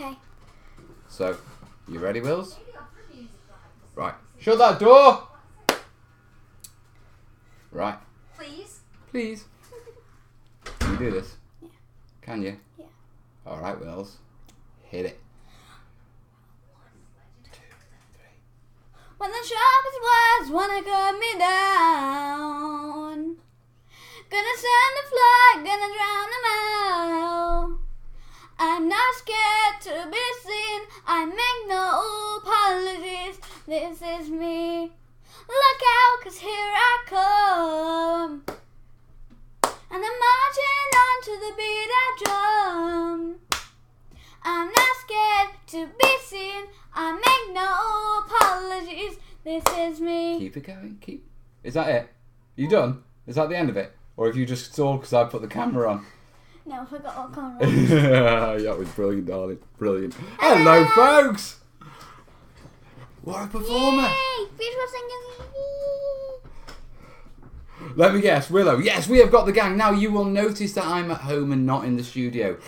Okay. So, you ready, Wills? Right. Shut that door! Right. Please? Please. Can you do this? Yeah. Can you? Yeah. Alright, Wills. Hit it. 1, 2, 3. When the sharpest words wanna cut me down, gonna send a flag, gonna drown them out. I'm not scared to be seen, I make no apologies, this is me. Look out, 'cause here I come, and I'm marching on to the beat I drum. I'm not scared to be seen, I make no apologies, this is me. Keep it going, Is that it? You done? Is that the end of it? Or have you just stalled because I put the camera on? No, I forgot what camera. That was brilliant, darling. Brilliant. Hello, folks! What a performer! Yay! Beautiful singing. Let me guess, Willow. Yes, we have got the gang. Now, you will notice that I'm at home and not in the studio.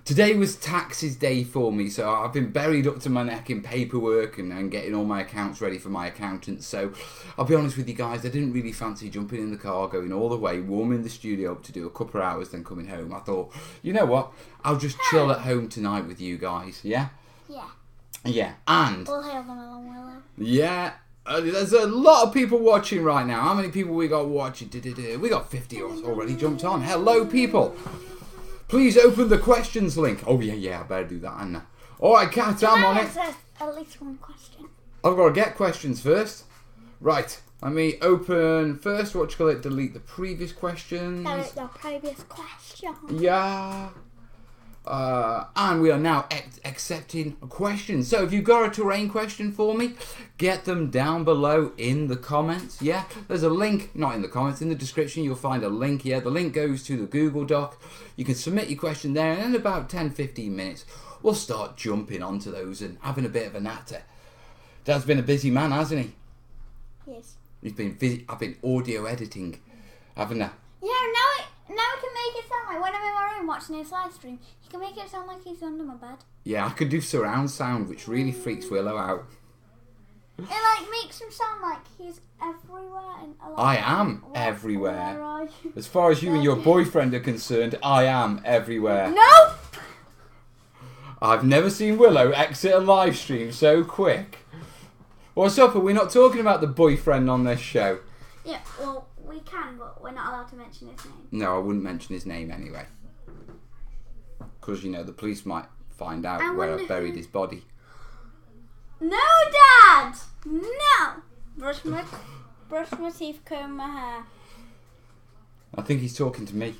Today was taxes day for me, so I've been buried up to my neck in paperwork and getting all my accounts ready for my accountant. So I'll be honest with you guys, I didn't really fancy jumping in the car, going all the way, warming the studio up to do a couple of hours, then coming home. I thought, you know what, I'll just chill at home tonight with you guys, yeah? Yeah. Yeah, and... We'll hail them along, Willow. Yeah, there's a lot of people watching right now. How many people we got watching? We got 50 already jumped on. Hello, people. Please open the questions link. Oh, yeah, I better do that, Anna. All right, Kat, I'm on it. At least one question. I've got to get questions first. Right, let me open first. What you call it? Delete the previous questions. Delete the previous question. Yeah. And we are now accepting questions. So if you've got a terrain question for me, get them down below in the comments. Yeah, there's a link, not in the comments, in the description you'll find a link. Yeah, the link goes to the Google Doc. You can submit your question there, and in about 10-15 minutes we'll start jumping onto those and having a bit of a natter. Dad's been a busy man, hasn't he? Yes. He's been busy. I've been audio editing, haven't I? Yeah, now we can make it sound like when I'm in my room watching his live stream, he can make it sound like he's under my bed. Yeah, I could do surround sound, which really freaks Willow out. It like makes him sound like he's everywhere. And I am everywhere. Where are you? As far as you and your boyfriend are concerned, I am everywhere. No! I've never seen Willow exit a live stream so quick. What's up? Are we not talking about the boyfriend on this show? Yeah, well, we can, but we're not allowed to mention his name. No, I wouldn't mention his name anyway. Because, you know, the police might find out where I buried his body. No, Dad! No! Brush my teeth, comb my hair. I think he's talking to me.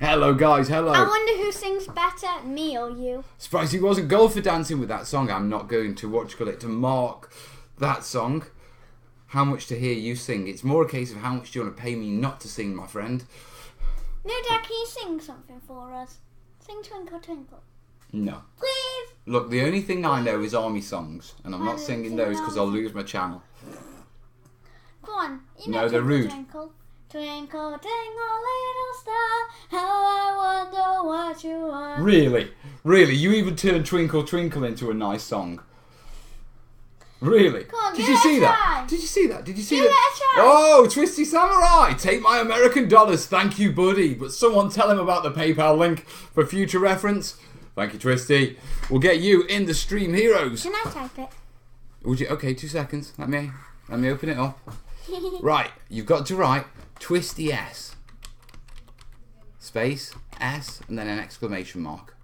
Hello, guys, hello. I wonder who sings better, me or you. Surprised he wasn't goal for dancing with that song. I'm not going to to mark that song. How much to hear you sing? It's more a case of how much do you want to pay me not to sing, my friend. No, Dad, can you sing something for us? Sing Twinkle Twinkle. No. Please. Look, the only thing I know is army songs, and I'm not singing those because I'll lose my channel. Go on. No, they're rude. Twinkle, twinkle, twinkle, little star, how I wonder what you are. Really? Really? You even turned Twinkle Twinkle into a nice song? Really? Come on, Did you see that? Did you see that? Did you see that? It a try. Oh, Twisty Samurai! Take my American dollars, thank you, buddy. But someone tell him about the PayPal link for future reference. Thank you, Twisty. We'll get you in the Stream Heroes. Can I type it? Would you? Okay, 2 seconds. Let me open it up. Right, you've got to write Twisty S, space S, and then an exclamation mark.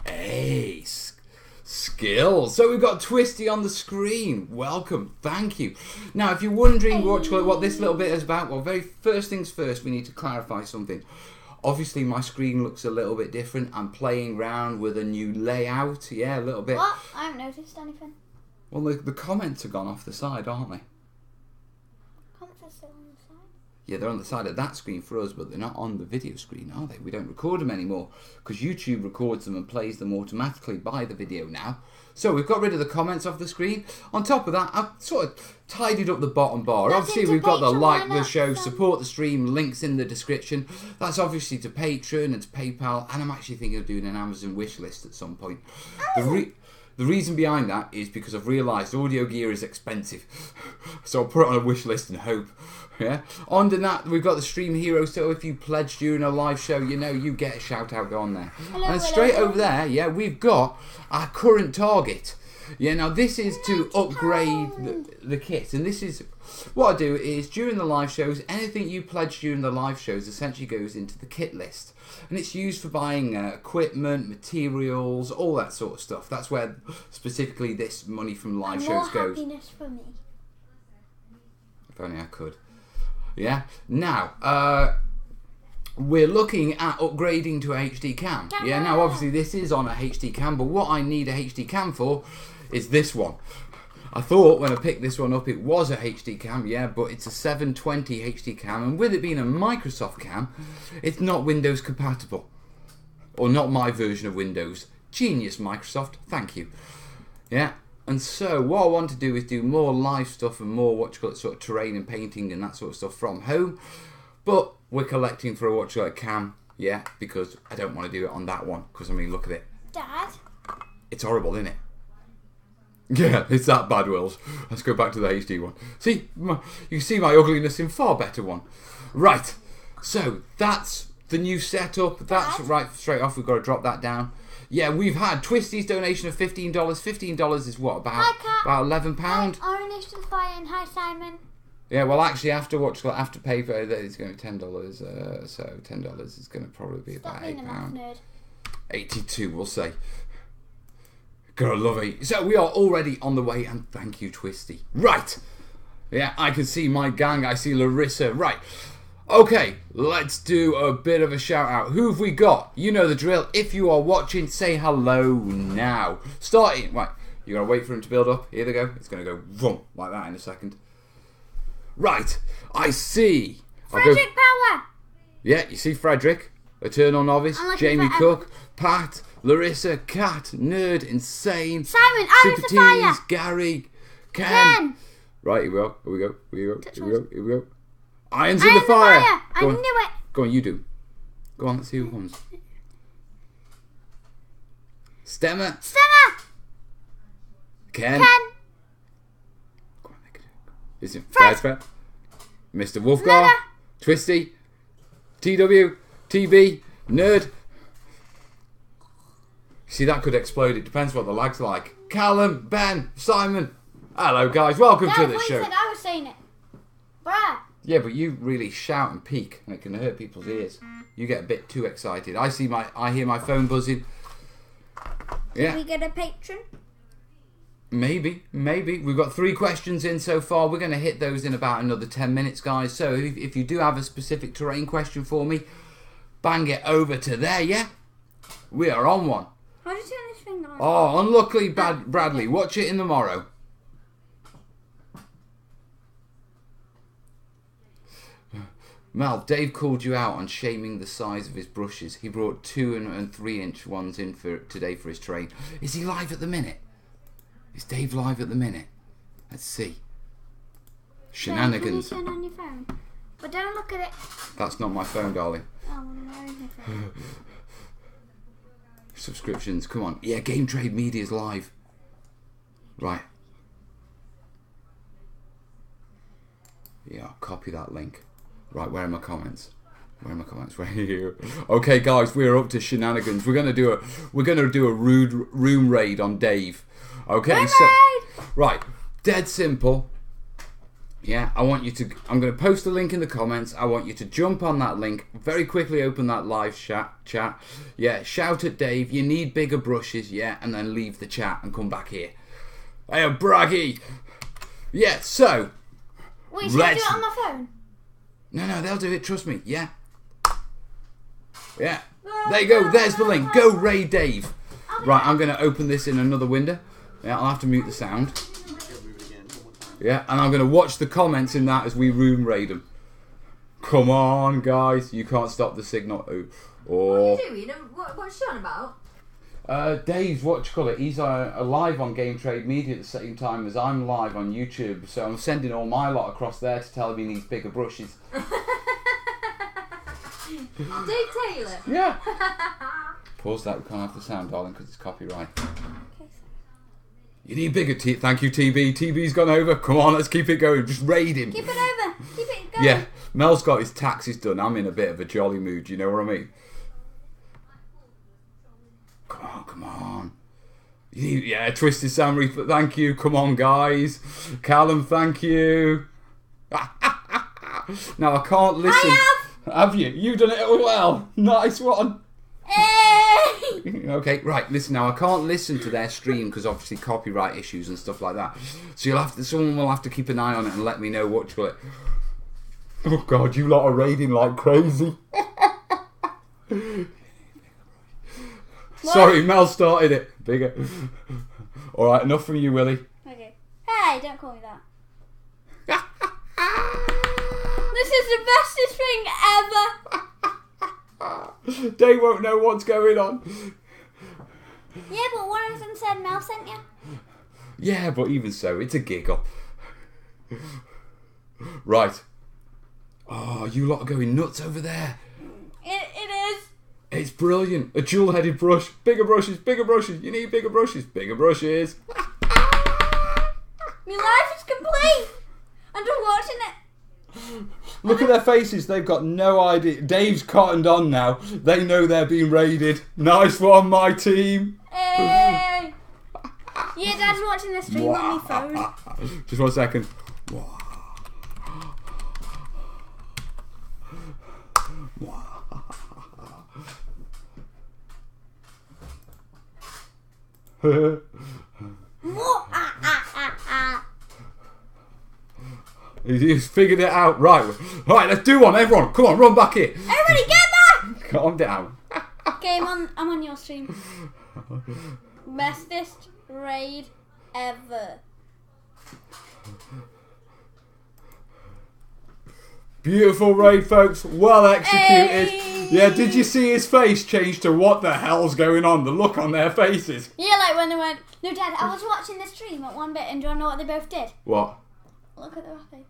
Ace. Skills. So we've got Twisty on the screen. Welcome. Thank you. Now, if you're wondering what this little bit is about, well, very first things first, we need to clarify something. Obviously, my screen looks a little bit different. I'm playing around with a new layout. Yeah, a little bit. What? I haven't noticed anything. Well, the comments have gone off the side, aren't they? Comments are still on the side. Yeah, they're on the side of that screen for us, but they're not on the video screen, are they? We don't record them anymore because YouTube records them and plays them automatically by the video now. So we've got rid of the comments off the screen. On top of that, I've sort of tidied up the bottom bar. That's Obviously, into we've got the Patreon, like why the not? show, support the stream, links in the description. That's obviously to Patreon and to PayPal, and I'm actually thinking of doing an Amazon wish list at some point. The reason behind that is because I've realised audio gear is expensive, so I'll put it on a wish list and hope. Yeah. On to that, we've got the Stream Hero, so if you pledge during a live show, you know you get a shout out. Go on there. And straight over there, yeah, we've got our current target. Yeah, now this is to upgrade the kit, and this is what I do is during the live shows, anything you pledge during the live shows essentially goes into the kit list, and it's used for buying equipment, materials, all that sort of stuff. That's where specifically this money from live shows goes. More happiness for me. If only I could. Yeah. Now, we're looking at upgrading to a HD cam. Yeah. Now, obviously, this is on a HD cam, but what I need a HD cam for is this one. I thought when I picked this one up it was a HD cam, yeah, but it's a 720 HD cam, and with it being a Microsoft cam, it's not Windows compatible. Or not my version of Windows. Genius, Microsoft, thank you. Yeah, and so what I want to do is do more live stuff and more what you call it, sort of terrain and painting and that sort of stuff from home, but we're collecting for a what you call it, cam, yeah, because I don't want to do it on that one, because I mean, look at it. Dad? It's horrible, isn't it? Yeah, it's that bad, Wills. Let's go back to the HD one. See, you can see my ugliness in far better one. Right, so that's the new setup. That's right, straight off, we've got to drop that down. Yeah, we've had Twisty's donation of $15. $15 is what, about £11? Hi, Orange to the Fire, and hi, Simon. Yeah, well, actually, after paper, it's going to be $10. So $10 is going to probably be about £8. 82, we'll say. God, I love it. So we are already on the way, and thank you, Twisty. Right. Yeah, I can see my gang. I see Larissa. Right. Okay, let's do a bit of a shout out. Who have we got? You know the drill. If you are watching, say hello now. Starting. Right. You got to wait for him to build up. Here they go. It's going to go vroom, like that in a second. Right. I see. Frederick Power. Yeah, you see Frederick. Eternal Novice. Jamie Cook. Pat. Larissa, Cat, Nerd, Insane, Simon, Super the Fire, Tees, Gary, Ken. Right, here we go. Here we go. Here we go. Here we go. Here we go. Irons in the fire. I knew it. Go on, you do. Go on, let's see who comes. Stemmer. Ken. Go on, make it. Is it Fred? Mr. Wolfgar. Twisty. TW. TB. Nerd. See, that could explode. It depends what the lag's like. Callum, Ben, Simon. Hello, guys. Welcome to the show. Said I was saying it. Bruh. Yeah, but you really shout and peak, and it can hurt people's ears. You get a bit too excited. I hear my phone buzzing. Yeah. Can we get a patron? Maybe. We've got 3 questions in so far. We're going to hit those in about another 10 minutes, guys. So if you do have a specific terrain question for me, bang it over to there, yeah? We are on one. How do you turn this thing on? Oh, unluckily, Bradley. Watch it in the morrow. Mel, Dave called you out on shaming the size of his brushes. He brought 2 and 3 inch ones in for today for his terrain. Is he live at the minute? Is Dave live at the minute? Let's see. Shenanigans. Can you turn on your phone? But don't look at it. That's not my phone, darling. Oh, where is my phone? Subscriptions, come on. Yeah, Game Trade Media's live. Right. Yeah, I'll copy that link. Right, where are my comments? Where are you? Okay, guys, we're up to shenanigans. We're gonna do a rude room raid on Dave. Okay, right, dead simple. Yeah, I'm going to post a link in the comments. I want you to jump on that link, very quickly open that live chat. Yeah, shout at Dave, you need bigger brushes, yeah, and then leave the chat and come back here. Hey, braggy. Yeah, so. Wait, should I do it on my phone? No, they'll do it, trust me, yeah. Yeah, there you go, there's the link. Go raid Dave. Right, I'm going to open this in another window. Yeah, I'll have to mute the sound. Yeah, and I'm going to watch the comments in that as we room raid them. Come on, guys. You can't stop the signal. What are you doing? What's she on about? Dave, he's live on Game Trade Media at the same time as I'm live on YouTube, so I'm sending all my lot across there to tell him he needs bigger brushes. Dave Taylor? Yeah. Pause that, we can't have the sound, darling, because it's copyright. You need bigger thank you, TB. TB's gone over. Come on, let's keep it going. Just raid him. Keep it over. Keep it going. Yeah, Mel's got his taxes done. I'm in a bit of a jolly mood, you know what I mean? Come on. Yeah, Twisted Samurai, thank you. Come on, guys. Callum, thank you. Now, I can't listen. I have you? You've done it well. Nice one. Hey! Okay, right, listen now, I can't listen to their stream because obviously copyright issues and stuff like that. So someone will have to keep an eye on it and let me know what you it. Oh God, you lot are raiding like crazy. Sorry, Mel started it. Bigger. Alright, enough from you, Willie. Okay. Hey, don't call me that. This is the bestest thing ever. They won't know what's going on. Yeah, but one of them said Mel sent you. Yeah, but even so, it's a giggle. Right. Oh, you lot are going nuts over there. It is. It's brilliant. A dual-headed brush. Bigger brushes, bigger brushes. You need bigger brushes, bigger brushes. My life is complete. I'm just watching it. Look at their faces. They've got no idea. Dave's cottoned on now. They know they're being raided. Nice one, my team. Hey. Yeah, Dad's watching the stream on my phone. Just 1 second. He's figured it out. Right, let's do one, everyone. Come on, run back here. Everybody get back! Calm down. Okay, I'm on your stream. Bestest raid ever. Beautiful raid, folks. Well executed. Hey. Yeah, did you see his face change to what the hell's going on? The look on their faces. Yeah, like when they went, no, Dad, I was watching the stream at one bit, and do you want to know what they both did? What? Look at their face.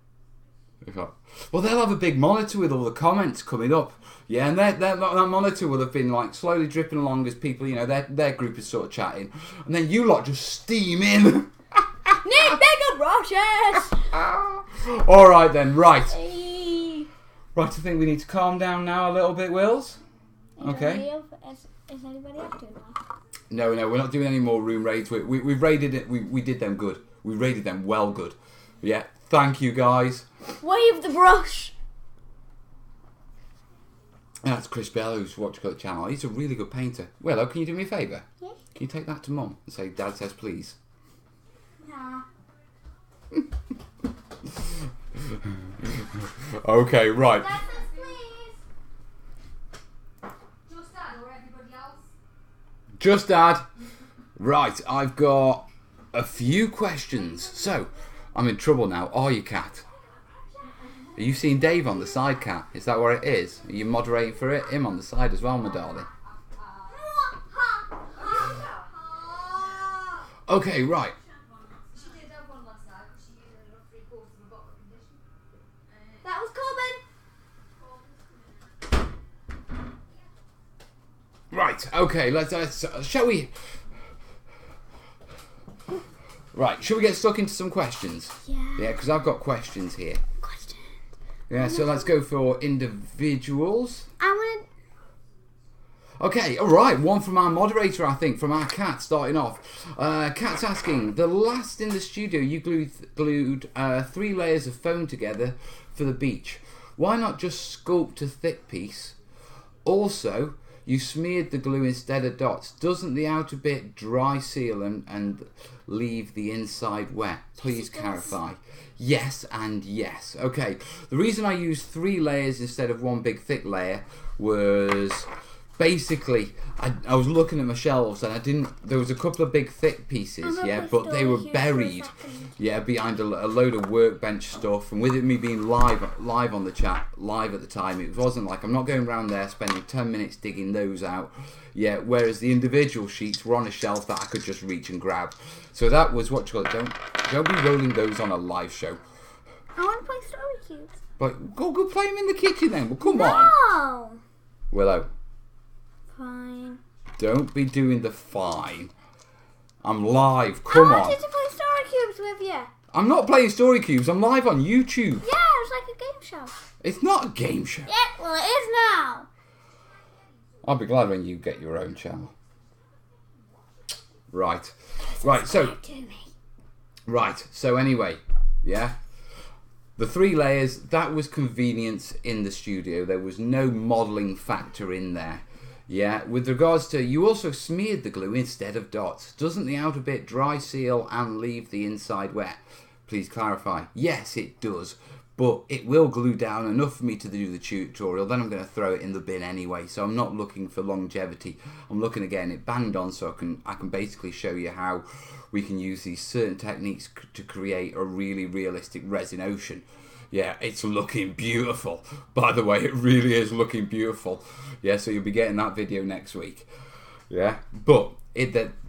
Well, they'll have a big monitor with all the comments coming up. Yeah, and that monitor will have been like slowly dripping along as people, you know, their group is sort of chatting. And then you lot just steam in. Need bigger brushes! Alright then, right. Hey. Right, I think we need to calm down now a little bit, Wills. Okay. Is anybody up to it now? No, we're not doing any more room raids. We've raided it. We did them good. We raided them well good. Yeah, thank you guys. Wave the brush. That's Chris Bellows, Watch Cut channel. He's a really good painter. Willow, can you do me a favour? Yeah. Can you take that to Mum and say, Dad says please? Nah. Okay, right. Dad says please. Just Dad or everybody else? Just Dad. Right, I've got a few questions. So, I'm in trouble now. Are you, Cat? Are you seeing Dave on the side, Cat? Is that where it is? Are you moderating for it? Him on the side as well, my darling. Okay, right. She did have one last night, but she ended up 3/4 of a bottle of condition. That was Corbin. Right, okay, let's shall we... Right, shall we get stuck into some questions? Yeah. Because I've got questions here. Question. Yeah, so let's go for individuals. I want Okay, alright, one from our moderator, I think, from our Cat, starting off. Cat's asking, the last in the studio you glued 3 layers of foam together for the beach. Why not just sculpt a thick piece? Also, you smeared the glue instead of dots. Doesn't the outer bit dry seal and leave the inside wet? Please clarify. Yes and yes. Okay, the reason I used 3 layers instead of one big thick layer was basically, I was looking at my shelves and I didn't. There was a couple of big thick pieces, yeah, but they were buried, yeah, behind a load of workbench stuff. And with it me being live on the chat, live at the time, it wasn't like I'm not going around there spending 10 minutes digging those out, yeah. Whereas the individual sheets were on a shelf that I could just reach and grab. So that was what you call it. Don't be rolling those on a live show. I want to play Story Cubes. But go play them in the kitchen then. Well, come on. No. Willow. Fine. Don't be doing the fine. I'm live. Come I on. wanted to play Story Cubes with you. I'm not playing Story Cubes. I'm live on YouTube. Yeah, it's like a game show. It's not a game show. Yeah, well, it is now. I'll be glad when you get your own channel. Right. Right, so... Right, so anyway, yeah. The 3 layers, that was convenience in the studio. There was no modelling factor in there. Yeah, with regards to, you also smeared the glue instead of dots. Doesn't the outer bit dry seal and leave the inside wet? Please clarify. Yes, it does. But it will glue down enough for me to do the tutorial. Then I'm going to throw it in the bin anyway. So I'm not looking for longevity. I'm looking again, it banged on so I can basically show you how we can use these certain techniques to create a really realistic resin ocean. Yeah, it's looking beautiful. By the way, it really is looking beautiful. Yeah, so you'll be getting that video next week. Yeah, but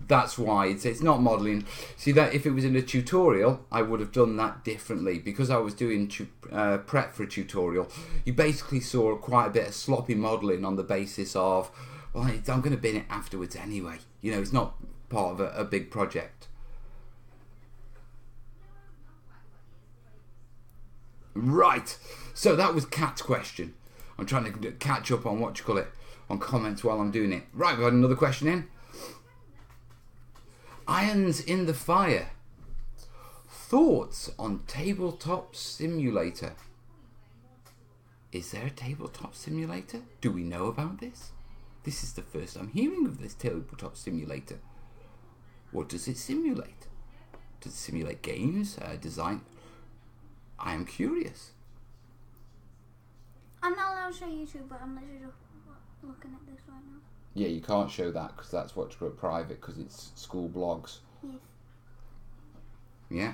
that's why it's not modelling. See, that if it was in a tutorial, I would have done that differently. Because I was doing prep for a tutorial, you basically saw quite a bit of sloppy modelling on the basis of, well, I'm going to bin it afterwards anyway. You know, it's not part of a big project. Right, so that was Kat's question. I'm trying to catch up on on comments while I'm doing it. Right, we've got another question in. Irons in the fire. Thoughts on tabletop simulator? Is there a tabletop simulator? Do we know about this? This is the first I'm hearing of this tabletop simulator. What does it simulate? Does it simulate games, design? I am curious. I'm not allowed to show YouTube, but I'm literally just looking at this right now. Yeah, you can't show that because that's what's private because it's school blogs. Yes. Yeah.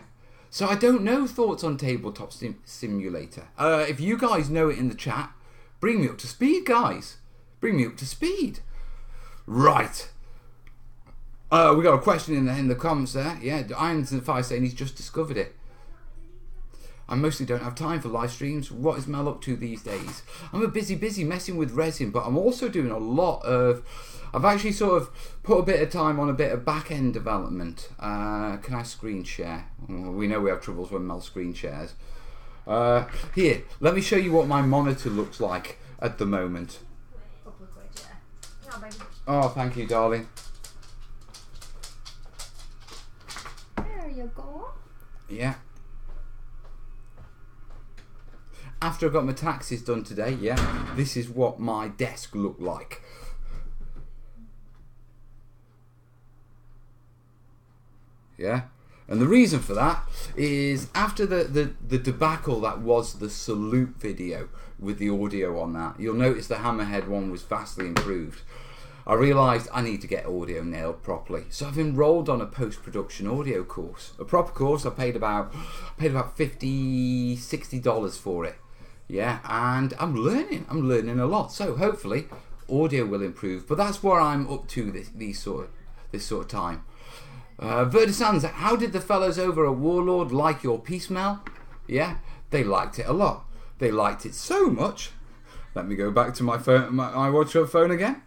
So I don't know thoughts on tabletop simulator. If you guys know it in the chat, bring me up to speed, guys. Bring me up to speed. Right. We got a question in the comments there. Yeah, Irons in the Fire saying he's just discovered it. I mostly don't have time for live streams. What is Mel up to these days? I'm a busy messing with resin, but I'm also doing a lot of... I've actually sort of put a bit of time on a bit of back-end development. Can I screen share? We know we have troubles when Mel screen shares. Here, let me show you what my monitor looks like at the moment. Oh, thank you, darling. There you go. Yeah. After I got my taxes done today, yeah, this is what my desk looked like. Yeah, and the reason for that is after the debacle that was the salute video with the audio on that, you'll notice the Hammerhead one was vastly improved. I realised I need to get audio nailed properly, so I've enrolled on a post-production audio course, a proper course. I paid about $50, $60 for it. Yeah, and I'm learning a lot. So hopefully, audio will improve. But that's where I'm up to this sort of time. Verdesans, how did the fellows over at Warlord like your piece, Mel? Yeah, they liked it a lot. They liked it so much. Let me go back to my phone, my watch up phone again.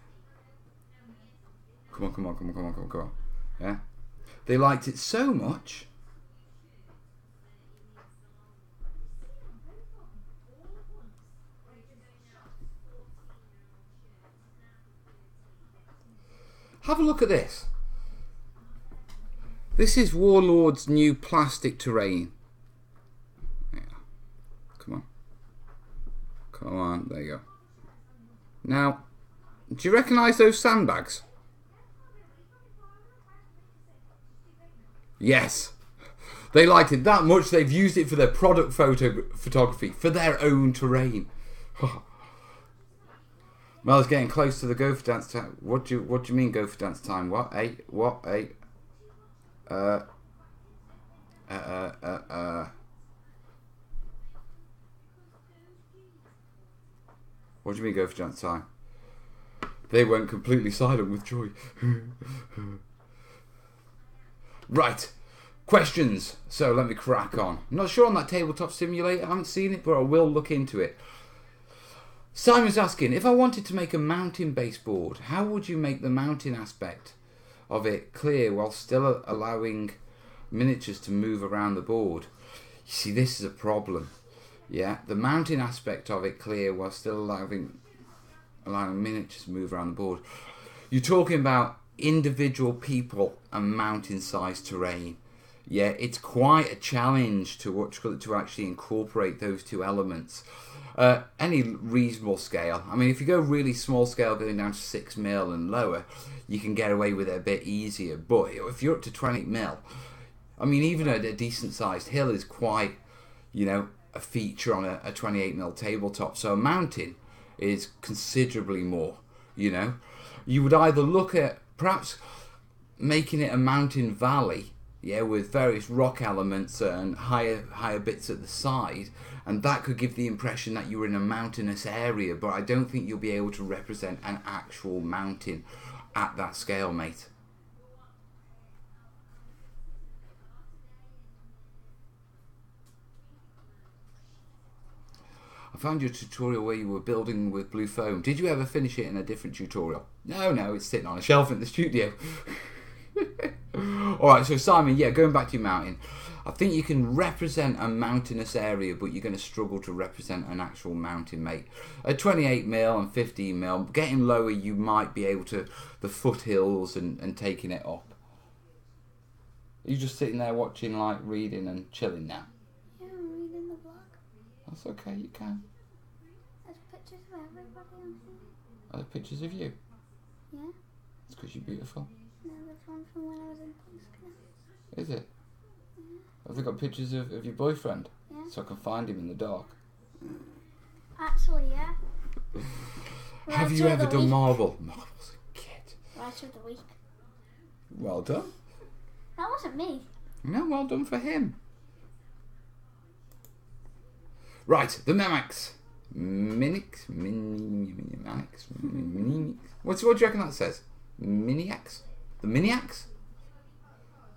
Come on. Yeah, they liked it so much. Have a look at this. This is Warlord's new plastic terrain. Yeah. Come on, there you go. Now, do you recognise those sandbags? Yes. They liked it that much they've used it for their product photography, for their own terrain. Mel's getting close to the go for dance time. What do you mean go for dance time? What? 8? What? 8? What do you mean go for dance time? They went completely silent with joy. Right. Questions. So let me crack on. I'm not sure on that tabletop simulator. I haven't seen it, but I will look into it. Simon's asking, if I wanted to make a mountain-based board, how would you make the mountain aspect of it clear while still allowing miniatures to move around the board? You see, this is a problem. Yeah, the mountain aspect of it clear while still allowing miniatures to move around the board. You're talking about individual people and mountain-sized terrain. Yeah, it's quite a challenge to actually incorporate those two elements. Any reasonable scale. I mean, if you go really small scale, going down to 6 mil and lower, you can get away with it a bit easier. But if you're up to 20 mil, I mean, even a decent sized hill is quite, a feature on a 28 mil tabletop. So a mountain is considerably more. You would either look at perhaps making it a mountain valley, with various rock elements and higher bits at the side, and that could give the impression that you're in a mountainous area, but I don't think you'll be able to represent an actual mountain at that scale, mate. I found your tutorial where you were building with blue foam. Did you ever finish it in a different tutorial? No, it's sitting on a shelf in the studio. Alright, so Simon, going back to your mountain. I think you can represent a mountainous area, but you're going to struggle to represent an actual mountain, mate. At 28 mil and 15 mil, getting lower, you might be able to, the foothills and taking it up. Are you just sitting there watching, reading and chilling now? Yeah, I'm reading the blog. That's okay, you can. There's pictures of everybody on here. Are there pictures of you? Yeah. It's because you're beautiful. No, there's one from when I was in Princeton. Is it? Have they got pictures of your boyfriend? Yeah. So I can find him in the dark. Actually, yeah. Have you ever done marble? Marble's a kid. Writer of the week. Well done. That wasn't me. No, well done for him. Right, the Miniacs. Miniacs? What do you reckon that says? Miniacs? The Miniacs?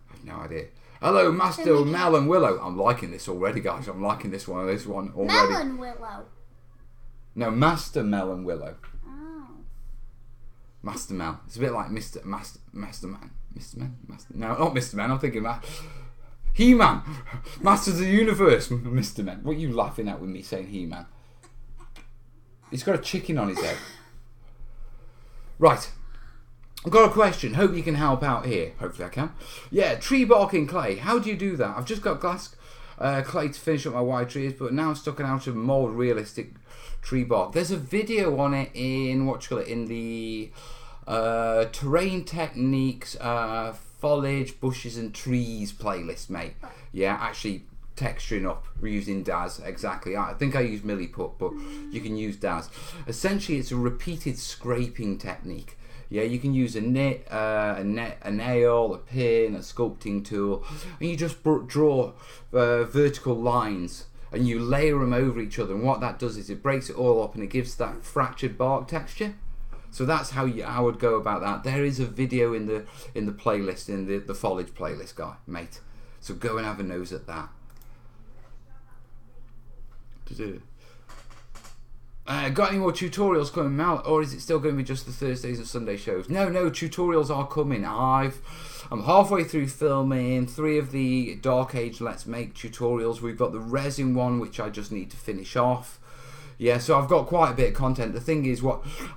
I have no idea. Hello, Master Mel and Willow. I'm liking this already, guys. I'm liking this one already. Melon Willow. No, Master Mel and Willow. Oh. Master Mel. It's a bit like Master Man. No, not Mr. Man. I'm thinking about He-Man. Masters of the Universe. Mr. Man. What are you laughing at with me saying He-Man? He's got a chicken on his head. Right. I've got a question. Hope you can help out here. Hopefully I can. Yeah, tree bark in clay. How do you do that? I've just got glass clay to finish up my wide trees, but now I'm stuck out of more realistic tree bark. There's a video on it in the terrain techniques, foliage, bushes and trees playlist, mate. Yeah, actually texturing up. We're using DAS, exactly. I think I use Milliput, but you can use DAS. Essentially, it's a repeated scraping technique. Yeah, you can use a nail, a pin, a sculpting tool, and you just draw vertical lines and you layer them over each other. And what that does is it breaks it all up and it gives that fractured bark texture. So that's how I would go about that. There is a video in the playlist, in the foliage playlist, guy, mate. So go and have a nose at that. Got any more tutorials coming out, or is it still going to be just the Thursdays and Sunday shows? No, tutorials are coming. I'm halfway through filming 3 of the Dark Age Let's Make tutorials. We've got the resin one, which I just need to finish off. Yeah, so I've got quite a bit of content. The thing is,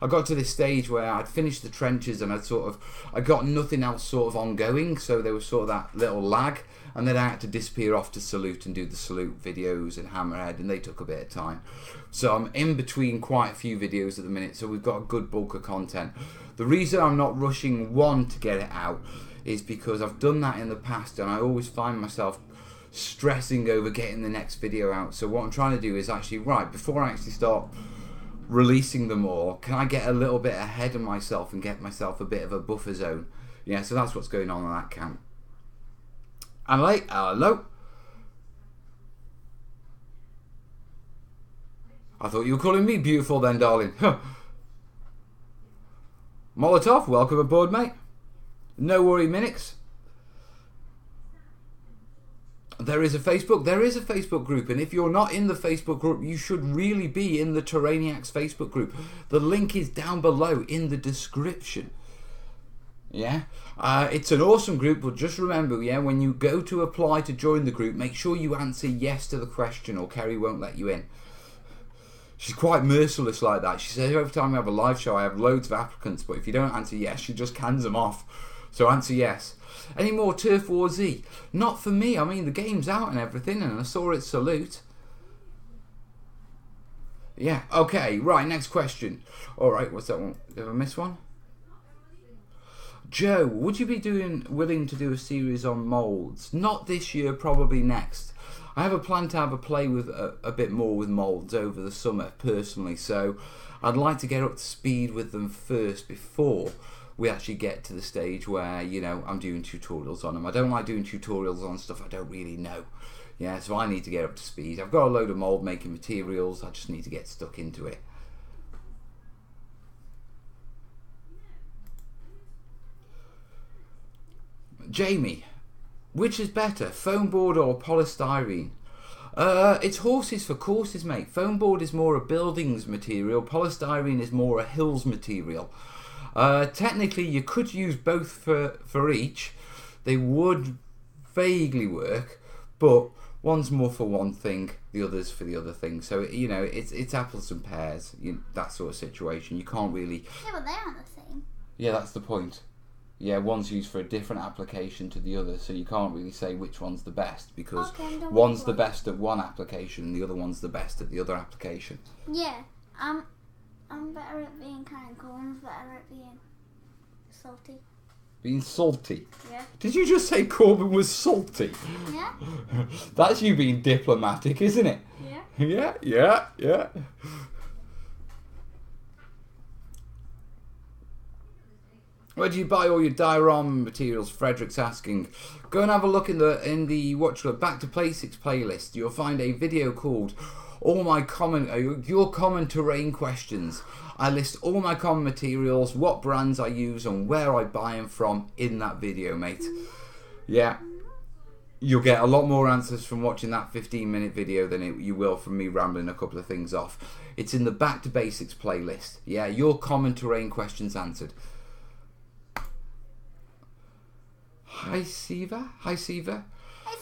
I got to this stage where I'd finished the trenches and I got nothing else sort of ongoing, so there was sort of that little lag, and then I had to disappear off to Salute and do the Salute videos and Hammerhead, and they took a bit of time. So I'm in between quite a few videos at the minute, so we've got a good bulk of content. The reason I'm not rushing one to get it out is because I've done that in the past, and I always find myself stressing over getting the next video out. So what I'm trying to do is actually, before I actually start releasing them all? Can I get a little bit ahead of myself and get myself a bit of a buffer zone? Yeah, so that's what's going on in that camp. I'm late. Hello. I thought you were calling me beautiful then, darling. Huh. Molotov, welcome aboard, mate. No worry, Minix. There is a Facebook group, and if you're not in the Facebook group, you should really be in the Terrainiacs Facebook group. The link is down below in the description. Yeah, it's an awesome group, but just remember, yeah, when you go to apply to join the group, make sure you answer yes to the question or Kerry won't let you in. She's quite merciless like that. She says every time we have a live show, I have loads of applicants, but if you don't answer yes, she just cans them off. So answer yes. Any more Turf War Z? Not for me. I mean, the game's out and everything, and I saw it salute. Yeah, okay, right, next question. Alright, what's that one? Did I miss one? Joe, would you be willing to do a series on moulds? Not this year, probably next. I have a plan to have a play with a bit more with moulds over the summer, personally, so I'd like to get up to speed with them first before we actually get to the stage where, you know, I'm doing tutorials on them. I don't like doing tutorials on stuff I don't really know. Yeah, so I need to get up to speed. I've got a load of mould making materials, I just need to get stuck into it. Jamie, which is better, foam board or polystyrene? It's horses for courses, mate. Foam board is more a buildings material, polystyrene is more a hills material. Technically, you could use both for each. They would vaguely work, but one's more for one thing, the other's for the other thing. So, you know, it's apples and pears, that sort of situation. You can't really... Yeah, but they aren't the same. Yeah, that's the point. Yeah, one's used for a different application to the other, so you can't really say which one's the best, because one's the best at one application and the other one's the best at the other application. Yeah, I'm better at being kind and Colin's better at being salty. Being salty? Yeah. Did you just say Corbin was salty? Yeah. That's you being diplomatic, isn't it? Yeah. Yeah. Where do you buy all your diorama materials? Frederick's asking. Go and have a look in the Back to Basics playlist. You'll find a video called Your Common Terrain Questions. I list all my common materials, what brands I use, and where I buy them from in that video, mate. Yeah. You'll get a lot more answers from watching that 15-minute video than you will from me rambling a couple of things off. It's in the Back to Basics playlist. Yeah, Your Common Terrain Questions answered. Hi, Siva. Hi, Siva. Hi,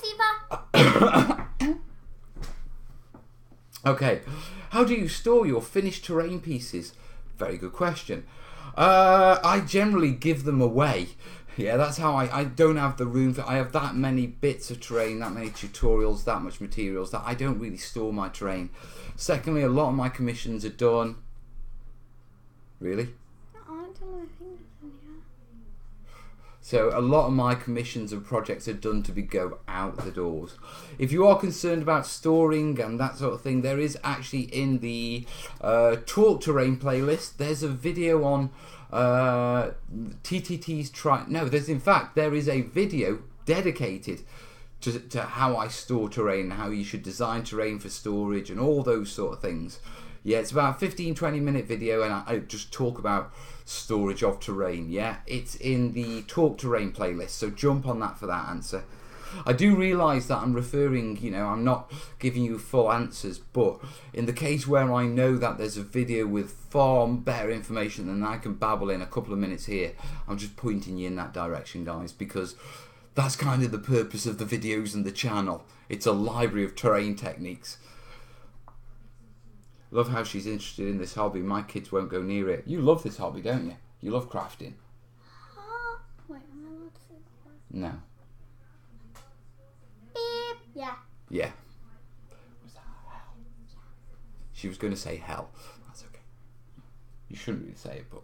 Siva. Okay. How do you store your finished terrain pieces? Very good question. I generally give them away. Yeah, that's how I don't have the room for... I have that many bits of terrain, that many tutorials, that much materials, that I don't really store my terrain. Secondly, a lot of my commissions are done... Really? So a lot of my commissions and projects are done to go out the doors. If you are concerned about storing and that sort of thing, there is actually in the Talk Terrain playlist, there's a video on TTT's there is a video dedicated to how I store terrain, how you should design terrain for storage and all those sort of things. Yeah, it's about a 15-20 minute video and I just talk about storage of terrain. Yeah, it's in the Talk Terrain playlist, so jump on that for that answer. I do realise that I'm referring, I'm not giving you full answers, but in the case where I know that there's a video with far better information than I can babble in a couple of minutes here, I'm just pointing you in that direction, guys, because that's kind of the purpose of the videos and the channel. It's a library of terrain techniques. Love how she's interested in this hobby. My kids won't go near it. You love this hobby, don't you? You love crafting. Wait, am I allowed to say that word? No. Beep. Yeah. Yeah. Was that hell? She was going to say hell. That's okay. You shouldn't really say it, but...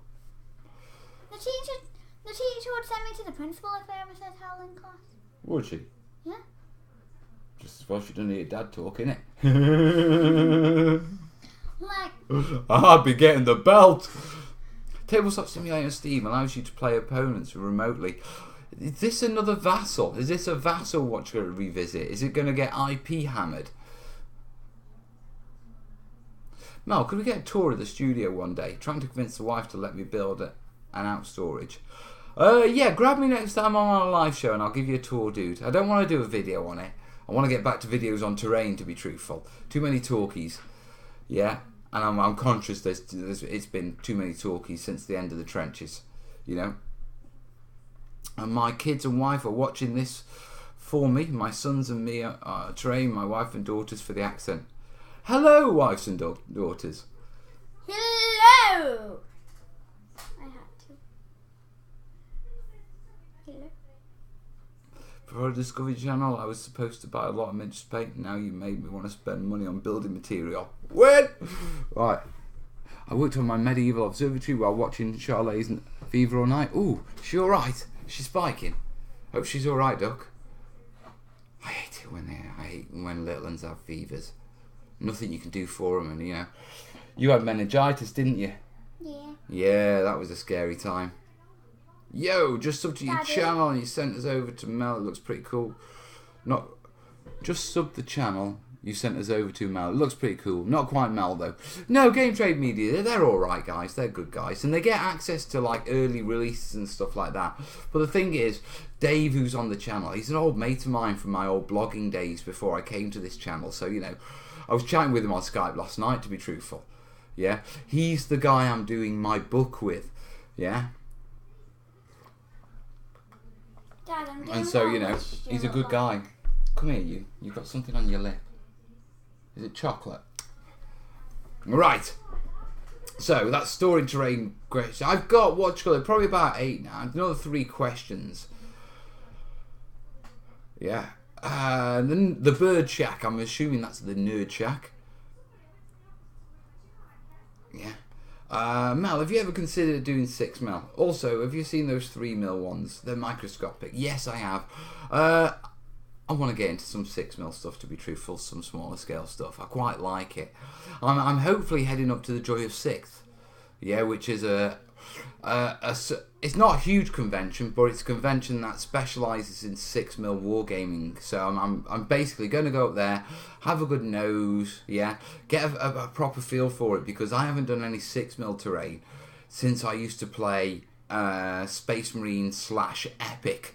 The teacher would send me to the principal if I ever said hell in class. Would she? Yeah. Just as well she doesn't hear Dad talk, innit? Like, I'd be getting the belt. Tabletop Simulator on Steam allows you to play opponents remotely. Is this another Vassal? Is this a Vassal what you're going to revisit? Is it going to get IP hammered? Mel, could we get a tour of the studio one day? Trying to convince the wife to let me build an out storage. Yeah, grab me next time I'm on a live show and I'll give you a tour, dude. I don't want to do a video on it. I want to get back to videos on terrain, to be truthful. Too many talkies. Yeah, and I'm conscious it's been too many talkies since the end of the trenches, you know. And my kids and wife are watching this for me. My sons and me are terrain, my wife and daughters for the accent. Hello, wives and daughters. hello! I had to. Hello? For a Discovery Channel, I was supposed to buy a lot of miniature paint. Now you made me want to spend money on building material. When? Right. I worked on my medieval observatory while watching Charlotte's Fever all night. Ooh, she alright? She's spiking. Hope she's alright, Duck. I hate it when little ones have fevers. Nothing you can do for them, and you know. You had meningitis, didn't you? Yeah. Yeah, that was a scary time. Yo, just sub to your Daddy? channel and you sent us over to Mel. It looks pretty cool. Not just sub the channel you sent us over to Mel. It looks pretty cool. Not quite Mel though. No, Game Trade Media, they're alright guys. They're good guys. And they get access to like early releases and stuff like that. But the thing is, Dave, who's on the channel, he's an old mate of mine from my old blogging days before I came to this channel. So, you know, I was chatting with him on Skype last night, to be truthful. Yeah. He's the guy I'm doing my book with. Yeah. Dad, I'm doing And so, you know, lunch. he's a good guy. Come here, you. You've got something on your lip. Is it chocolate? Right. So, that's storing terrain questions. I've got, what you call it, probably about 8 now. Another 3 questions. Yeah. Then the bird shack. I'm assuming that's the nerd shack. Yeah. Mel, have you ever considered doing 6mm? Also, have you seen those 3mm ones? They're microscopic. Yes, I have. I want to get into some 6mm stuff, to be truthful, some smaller scale stuff. I quite like it. I'm hopefully heading up to the Joy of Sixth. Yeah, which is it's not a huge convention, but it's a convention that specialises in 6mm wargaming. So I'm basically going to go up there, have a good nose, yeah, get a proper feel for it, because I haven't done any 6mm terrain since I used to play Space Marine / Epic,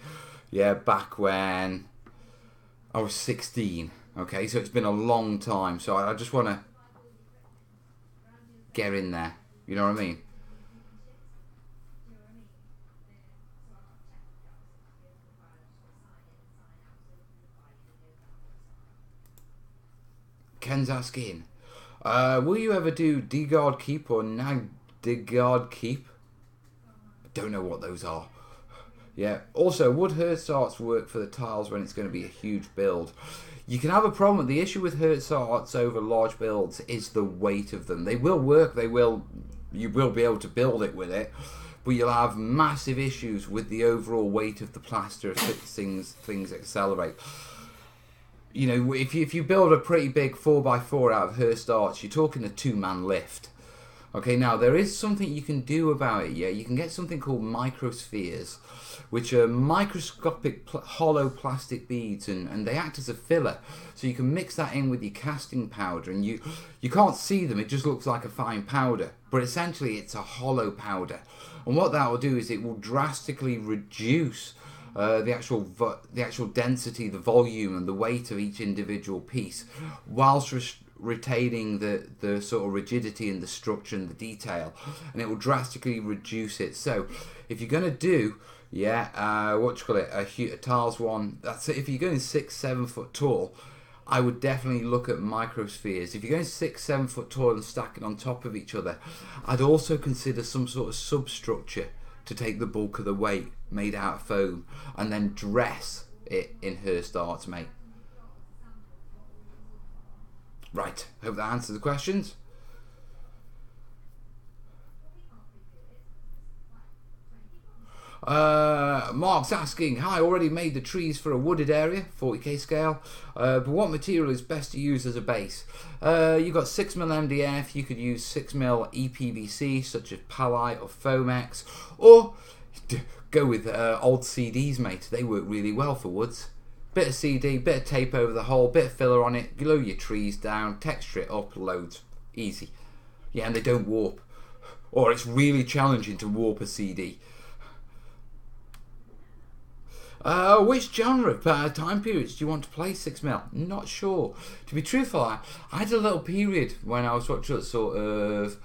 yeah, back when I was 16. Okay, so it's been a long time. So I just want to get in there. You know what I mean? Ken's asking, will you ever do D-Guard Keep or Nag-D-Guard Keep? I don't know what those are. Yeah. Also, would Hertz Arts work for the tiles when it's going to be a huge build? You can have a problem. The issue with Hertz Arts over large builds is the weight of them. They will work. You will be able to build it with it, but you'll have massive issues with the overall weight of the plaster as things accelerate. You know, if you build a pretty big 4x4 out of Hertz Arts, you're talking a 2-man lift. Okay, now there is something you can do about it. Yeah, you can get something called microspheres, which are microscopic hollow plastic beads, and they act as a filler. So you can mix that in with your casting powder, and you can't see them. It just looks like a fine powder, but essentially it's a hollow powder. And what that will do is it will drastically reduce the actual density, the volume, and the weight of each individual piece, whilst retaining the sort of rigidity and the structure and the detail, and it will drastically reduce it. So if you're going to do a tiles one, that's it. If you're going 6-7 foot tall, I would definitely look at microspheres. If you're going 6-7 foot tall and stacking on top of each other, I'd also consider some sort of substructure to take the bulk of the weight, made out of foam, and then dress it in Hertz Arts, mate. Right, hope that answers the questions. Mark's asking, hi, already made the trees for a wooded area, 40k scale, but what material is best to use as a base? You've got 6mm MDF, you could use 6mm EPVC, such as Palite or Foamex, or go with old CDs, mate. They work really well for woods. Bit of CD, bit of tape over the hole, bit of filler on it, glue your trees down, texture it up, loads. Easy. Yeah, and they don't warp. Or it's really challenging to warp a CD. Which genre, time periods do you want to play 6mm? Not sure. To be truthful, I had a little period when I was sort of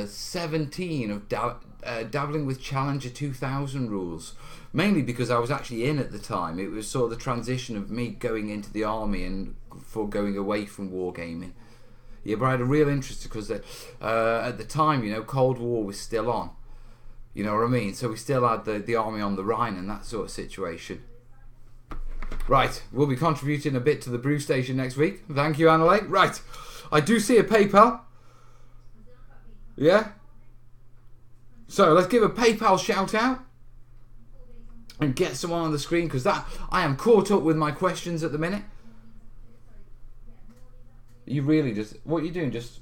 17 of dabbling with Challenger 2000 rules. Mainly because I was actually in at the time. It was sort of the transition of me going into the army and for going away from wargaming. Yeah, but I had a real interest because at the time, you know, Cold War was still on. You know what I mean? So we still had the army on the Rhine and that sort of situation. Right, we'll be contributing a bit to the brew station next week. Thank you, Annalake. Right, I do see a PayPal. Yeah? So let's give a PayPal shout out. And get someone on the screen, because I am caught up with my questions at the minute. You really just, what are you doing? Just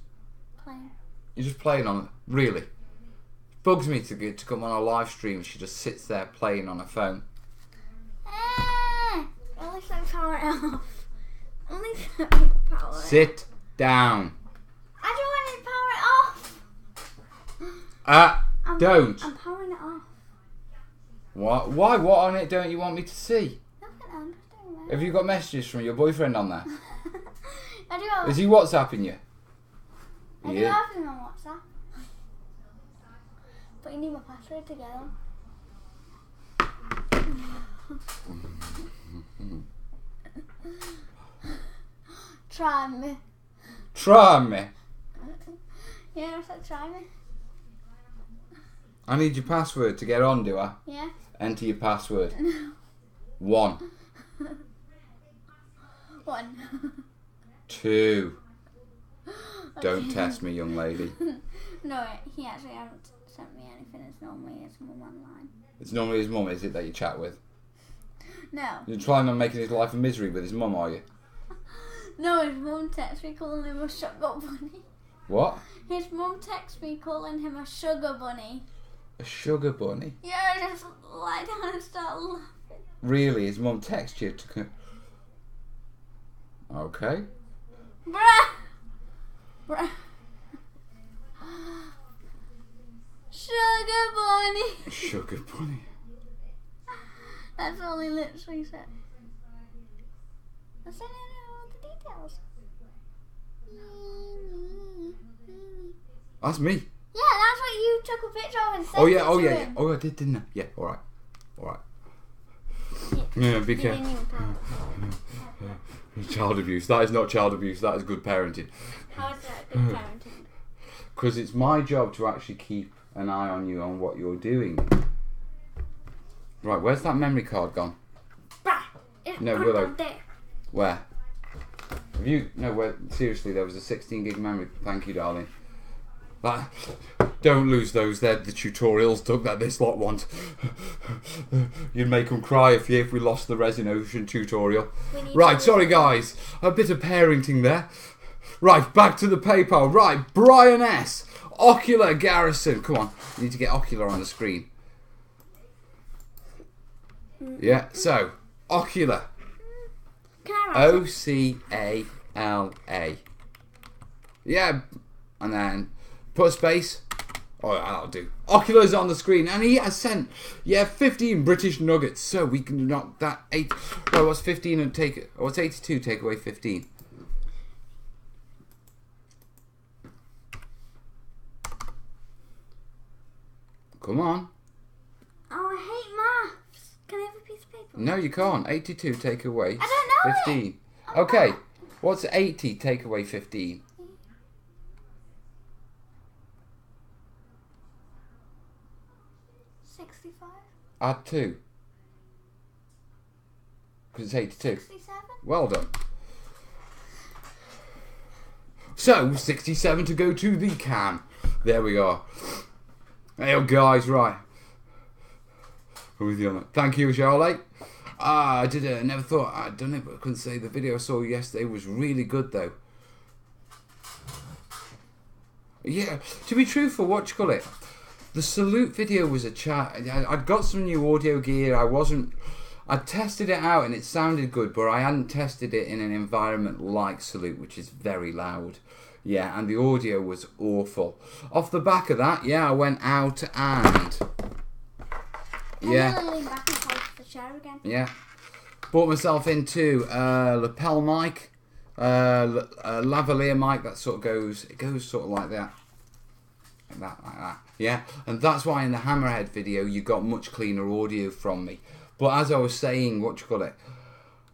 Playing. You're just playing on it, really. Bugs me to come on a live stream. She just sits there playing on her phone. At least I power it off. At least I power it. Sit down. I don't want to power it off. Don't. I'm powering it off. What? Why? What on it don't you want me to see? Nothing else. Don't worry. Have you got messages from your boyfriend on there? I do have. Is he WhatsApping you? I do have him on WhatsApp. But you need my password together. Try me. Try me. Yeah, I said try me. I need your password to get on, do I? Yeah. Enter your password. 1. 1. 2. Don't test me, young lady. No, he actually hasn't sent me anything. It's normally his mum online. It's normally his mum, is it, that you chat with? No. You're trying on making his life a misery with his mum, are you? No, his mum texts me calling him a sugar bunny. What? His mum texts me calling him a sugar bunny. A sugar bunny? Yeah, I just lie down and start laughing. Really? His mum texts you to... Okay. Bruh! Bruh. Sugar bunny. Sugar bunny. That's all he literally said. I said all the details. That's me. Yeah, that's what you took a picture of and sent Oh yeah, it oh to yeah, him. yeah. Oh, I did, didn't I? Yeah, alright. Alright. Yeah, Yeah, be you didn't careful. even tell. Child abuse. That is not child abuse, that is good parenting. How is that good parenting? Because it's my job to actually keep an eye on you on what you're doing. Right, where's that memory card gone? Bruh, it's No, put Willow. on there. Where? Have you... No, where... Seriously, there was a 16 gig memory. Thank you, darling. That... Don't lose those. They're the tutorials, Doug, that this lot want. You'd make them cry if we lost the Resin Ocean tutorial. Right, sorry guys. A bit of parenting there. Right, back to the PayPal. Right, Brian S. Ocular Garrison. Come on, you need to get Ocular on the screen. Yeah, so, Ocular. Can I write it? O-C-A-L-A. Yeah, and then put a space. Oh, that'll do. Ocular's on the screen, and he has sent, 15 British nuggets. So we can knock that 8. Well, what's 15 and take it? What's 82? Take away 15. Come on. Oh, I hate maths. Can I have a piece of paper? No, you can't. 82 take away I don't know 15. it. Oh, Okay. wow. What's 80 take away 15? 65? Add 2. Because it's 82. 67? Well done. So, 67 to go to the can. There we are. Hey, guys, right. I'm with you on that. Thank you, Charlotte. I did it. I never thought I'd done it, but I couldn't say the video I saw yesterday was really good, though. Yeah, to be truthful, what you call it? The salute video was a chat. I'd got some new audio gear. I'd tested it out and it sounded good, but I hadn't tested it in an environment like Salute, which is very loud. Yeah, and the audio was awful. Off the back of that, yeah, I went out and... Yeah. I'm gonna lean back and hold the chair again. Yeah. Bought myself into lapel mic, lavalier mic that sort of goes, it goes sort of like that. Like that. Yeah, and that's why in the Hammerhead video you got much cleaner audio from me. But as I was saying, what you call it,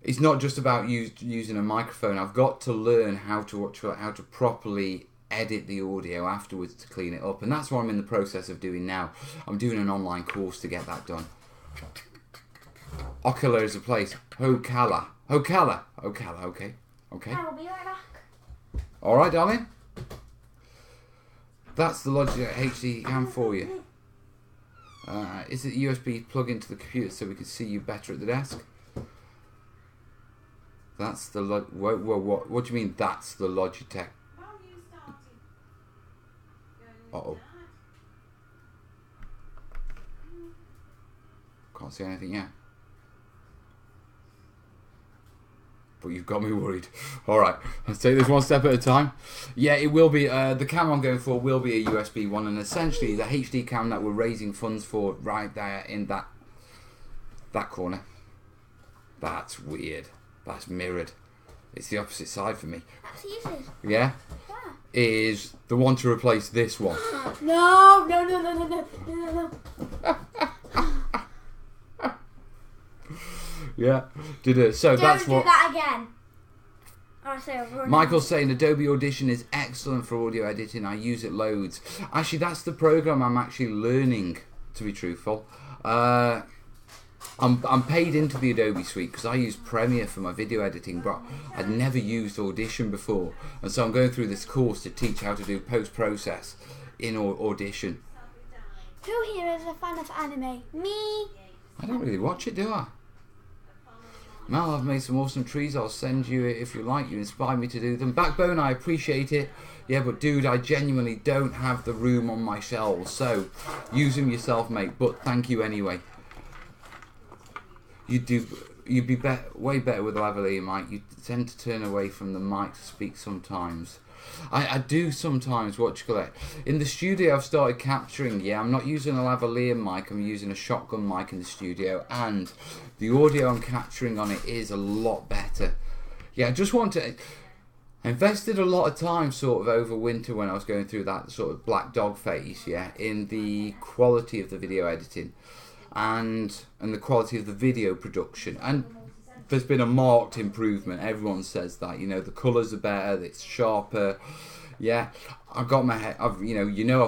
it's not just about using a microphone. I've got to learn how to properly edit the audio afterwards to clean it up, and that's what I'm in the process of doing now. I'm doing an online course to get that done. Ocala is a place. Ocala. Okay. I will be right back. All right, darling. That's the Logitech HD cam for you. Is it USB plug into the computer so we can see you better at the desk? That's the what do you mean? That's the Logitech. Uh-oh. Can't see anything yet. But you've got me worried. Alright, let's take this one step at a time. Yeah, it will be, the camera I'm going for will be a USB one, and essentially the HD cam that we're raising funds for right there in that corner. That's weird. That's mirrored. It's the opposite side for me. That's easy. Yeah? Yeah. Is the one to replace this one. No. Yeah, did it. So that's Don't what. do that again. Or say over. Michael's saying Adobe Audition is excellent for audio editing. I use it loads. Actually, that's the program I'm actually learning. To be truthful, I'm paid into the Adobe suite because I use Premiere for my video editing, but I'd never used Audition before, and so I'm going through this course to teach how to do post-process in Audition. Who here is a fan of anime? Me. I don't really watch it, do I? Mel, I've made some awesome trees. I'll send you it if you like. You inspired me to do them. Backbone, I appreciate it. Yeah, but dude, I genuinely don't have the room on my shelves, so use them yourself, mate. But thank you anyway. You'd be way better with a lavalier mic. You tend to turn away from the mic to speak sometimes. I do sometimes, what you call it. In the studio I've started capturing, yeah, I'm not using a lavalier mic, I'm using a shotgun mic in the studio, and the audio I'm capturing on it is a lot better. Yeah, I just want to... I invested a lot of time sort of over winter when I was going through that sort of black dog phase, yeah, in the quality of the video editing and the quality of the video production, and there's been a marked improvement. Everyone says that, you know, the colours are better, it's sharper. Yeah, I've got my head, I've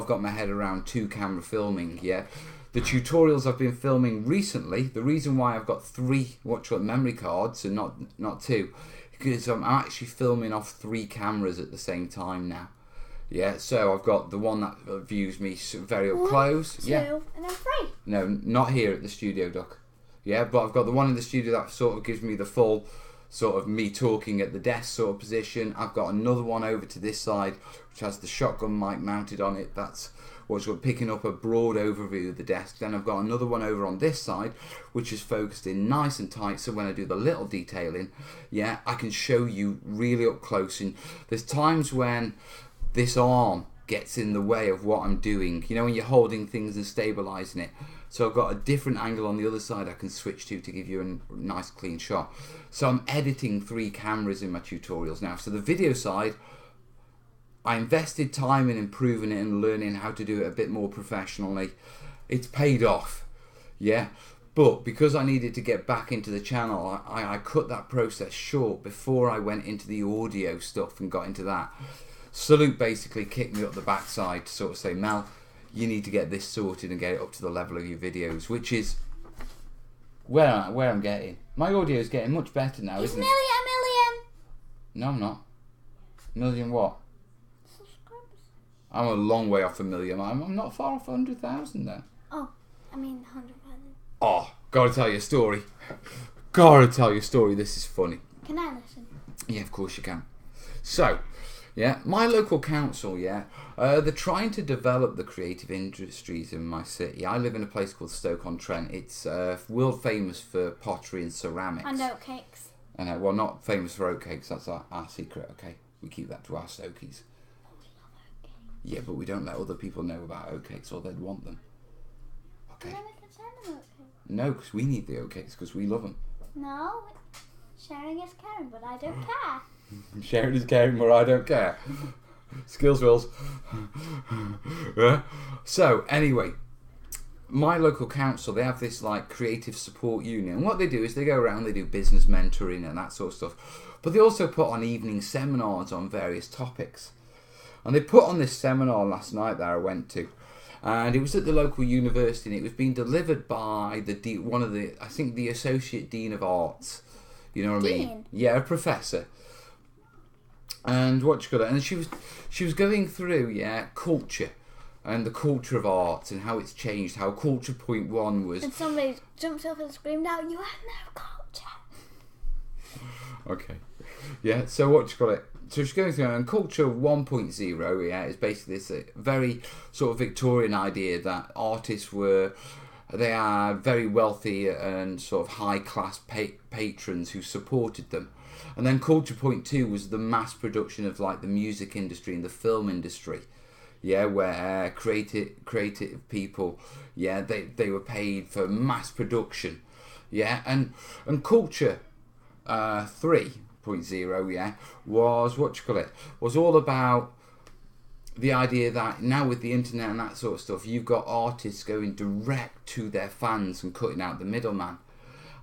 got my head around 2-camera filming. Yeah, the tutorials I've been filming recently, the reason why I've got 3 memory cards and not 2, because I'm actually filming off 3 cameras at the same time now. Yeah, so I've got the one that views me very up close. 2, yeah, and then 3. No, not here at the studio, Duck. Yeah, but I've got the one in the studio that sort of gives me the full sort of me talking at the desk sort of position. I've got another one over to this side which has the shotgun mic mounted on it. That's what's picking up a broad overview of the desk. Then I've got another one over on this side which is focused in nice and tight, so when I do the little detailing, yeah, I can show you really up close. And there's times when this arm gets in the way of what I'm doing, you know, when you're holding things and stabilizing it. So I've got a different angle on the other side I can switch to give you a nice clean shot. So I'm editing 3 cameras in my tutorials now. So the video side, I invested time in improving it and learning how to do it a bit more professionally. It's paid off, yeah. But because I needed to get back into the channel, I cut that process short before I went into the audio stuff and got into that. Salute basically kicked me up the backside to sort of say, Mel, you need to get this sorted and get it up to the level of your videos, which is where I'm getting. My audio is getting much better now, isn't it? A million. No, I'm not. Million what? Subscribers. I'm a long way off a million. I'm not far off 100,000 though. Oh, I mean 100,000. Oh, gotta tell you a story. Gotta tell you a story. This is funny. Can I listen? Yeah, of course you can. So, yeah, my local council, yeah, they're trying to develop the creative industries in my city. I live in a place called Stoke-on-Trent. It's world famous for pottery and ceramics. And oatcakes. And well, not famous for oatcakes. That's our secret. Okay, we keep that to our Stokies. Yeah, but we don't let other people know about oatcakes, or they'd want them. Okay. Then I can send them oatcakes. No, because we need the oatcakes because we love them. No, sharing is caring, but I don't care. Sharing is caring, but I don't care. Skills wills. Yeah. So anyway, my local council, they have this like creative support unit, and what they do is they go around, they do business mentoring and that sort of stuff, but they also put on evening seminars on various topics. And they put on this seminar last night that I went to, and it was at the local university, and it was being delivered by the associate dean of arts. You know what I mean? Yeah, a professor. And and she was going through culture and the culture of art and how it's changed. How culture point one was. And somebody jumped up and screamed out, "You have no culture!" Okay. Yeah. So So she's going through, and culture 1.0, yeah, is basically this very sort of Victorian idea that artists they are very wealthy and sort of high class patrons who supported them. And then culture point 2 was the mass production of like the music industry and the film industry, yeah, where creative people, yeah, they were paid for mass production, yeah, and culture 3.0, yeah, was all about the idea that now with the internet and that sort of stuff, you've got artists going direct to their fans and cutting out the middleman.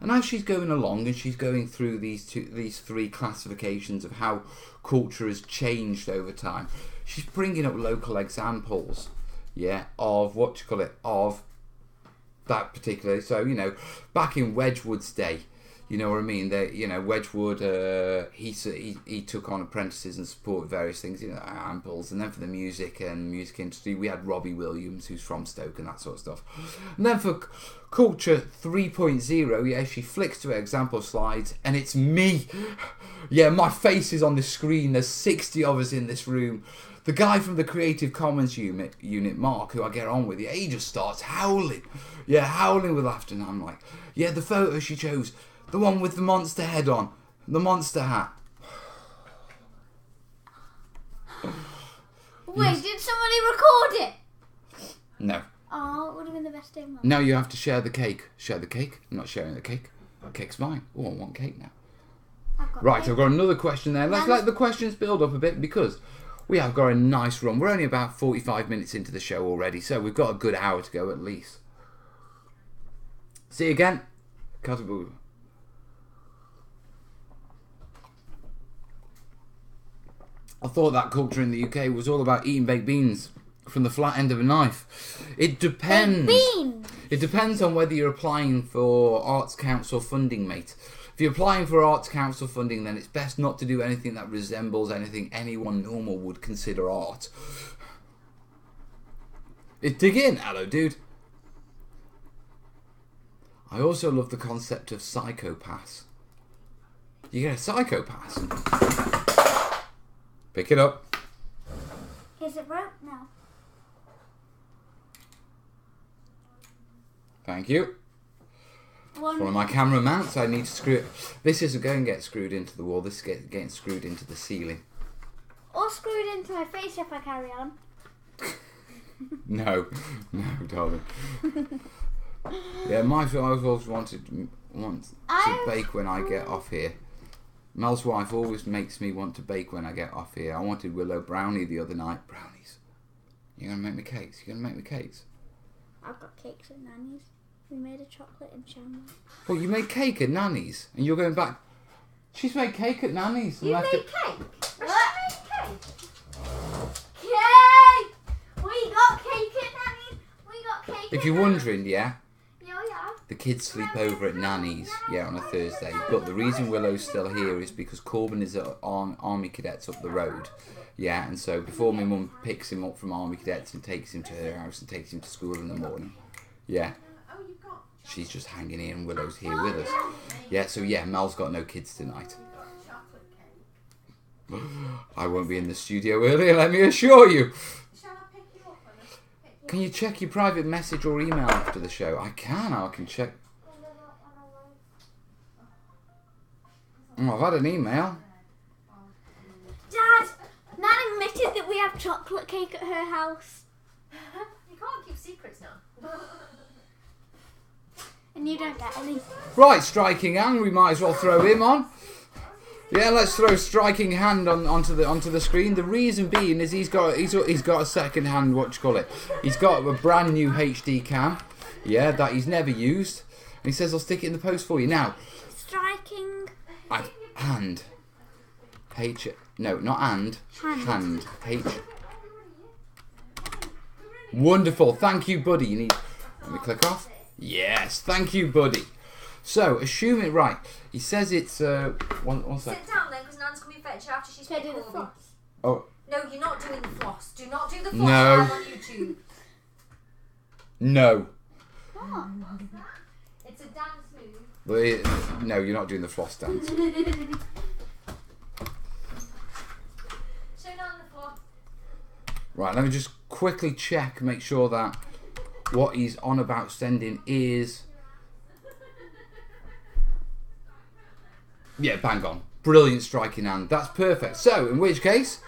And as she's going along and she's going through these three classifications of how culture has changed over time, she's bringing up local examples, yeah, of of that particular. So, you know, back in Wedgwood's day, you know what I mean? Wedgwood, he took on apprentices and supported various things, you know, amples. And then for the music industry, we had Robbie Williams, who's from Stoke and that sort of stuff. And then for culture 3.0, yeah, she flicks to her example slides, and it's me. Yeah, my face is on the screen. There's 60 of us in this room. The guy from the Creative Commons unit, Mark, who I get on with, yeah, he just starts howling. Yeah, howling with laughter. And I'm like, yeah, the photo she chose, the one with the monster head on, the monster hat. Wait, did somebody record it? No. Oh, it would have been the best day of my life. Now you have to share the cake. Share the cake? I'm not sharing the cake. The cake's mine. Oh, I want cake now. Right, cake. I've got another question there. Let's let the questions build up a bit because we have got a nice run. We're only about 45 minutes into the show already, so we've got a good hour to go at least. See you again. Kataboo. I thought that culture in the UK was all about eating baked beans from the flat end of a knife. It depends. Baked beans! It depends on whether you're applying for Arts Council funding, mate. If you're applying for Arts Council funding, then it's best not to do anything that resembles anything anyone normal would consider art. Dig in, hello, dude. I also love the concept of psychopaths. You get a psychopath. Pick it up. Is it broke? No. Thank you. One Or screwed into my face if I carry on. No, darling. Yeah, I've always wanted to bake when I get off here. Mel's wife always makes me want to bake when I get off here. I wanted Willow brownie the other night. Brownies. You're going to make me cakes? You're going to make me cakes? I've got cakes at Nanny's. We made a chocolate in Shamrock. Well, you made cake at Nanny's and you're going back. She's made cake at Nanny's. You made cake? She made cake? Cake! We got cake at Nanny's. We got cake If at you're Nanny's. wondering, yeah, Yeah. the kids sleep over at Nanny's, yeah, on a Thursday. But the reason Willow's still here is because Corbin is at Army Cadets up the road. Yeah, and so before my mum picks him up from Army Cadets and takes him to her house and takes him to school in the morning. Yeah. Oh, you've got She's just hanging here and Willow's here with us. Yeah, so yeah, Mel's got no kids tonight. I won't be in the studio earlier, let me assure you. Can you check your private message or email after the show? I can check. Oh, I've had an email. Dad, Nan admitted that we have chocolate cake at her house. You can't keep secrets now. And you don't get any. Right, Striking Hand, we might as well throw him on. Yeah, let's throw Striking Hand onto the screen. The reason being is he's got a second hand, what do you call it? He's got a brand new HD cam, yeah, that he's never used. And he says I'll stick it in the post for you. Now, Striking. Hand. H. No, not and. Hand. H. Wonderful. Thank you, buddy. You need. Let me click off. Yes. Thank you, buddy. So, assume it right. He says it's one sec. Sit down then, because Nan's coming to fetch you after she's Can I do picked the all floss? Oh. No, you're not doing the floss. Do not do the floss No. live on YouTube. No. What? It's a dance move. No, you're not doing the floss dance. Show Nan the floss. Right, let me just quickly check, make sure that what he's on about sending is... Yeah, bang on. Brilliant Striking Hand. That's perfect. So, in which case...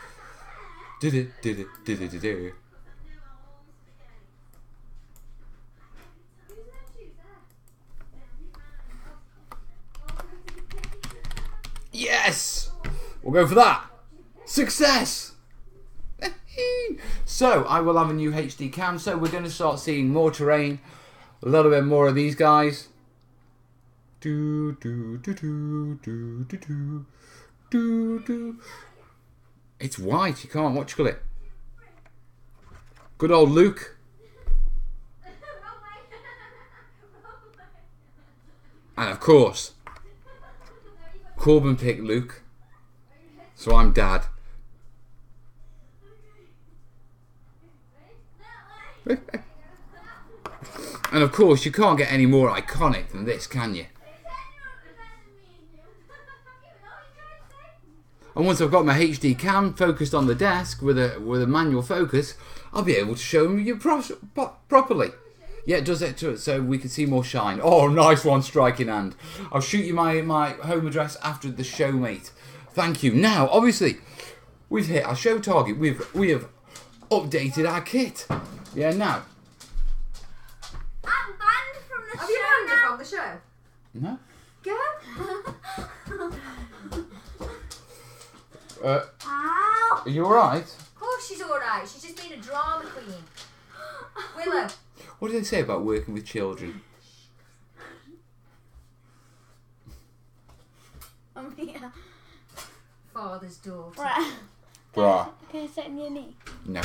Yes! We'll go for that. Success! So, I will have a new HD cam. So, we're going to start seeing more terrain. A little bit more of these guys. Do, do, do, do, do, do, do, do, do. It's white. You can't. What you call it? Good old Luke. And of course, Corbin picked Luke. So I'm Dad. And of course, you can't get any more iconic than this, can you? And once I've got my HD cam focused on the desk with a manual focus, I'll be able to show you properly. Yeah, it does it to it so we can see more shine. Oh, nice one, Striking Hand. I'll shoot you my home address after the show, mate. Thank you. Now, obviously, we've hit our show target. We have updated our kit. Yeah, now. I'm banned from the Have show you banned her now. from the show? No. Go. Ow. Are you alright? Of course she's alright. She's just been a drama queen. Willow. What do they say about working with children? I'm here. Father's daughter. Right. Bruh. Can I sit in your knee? No.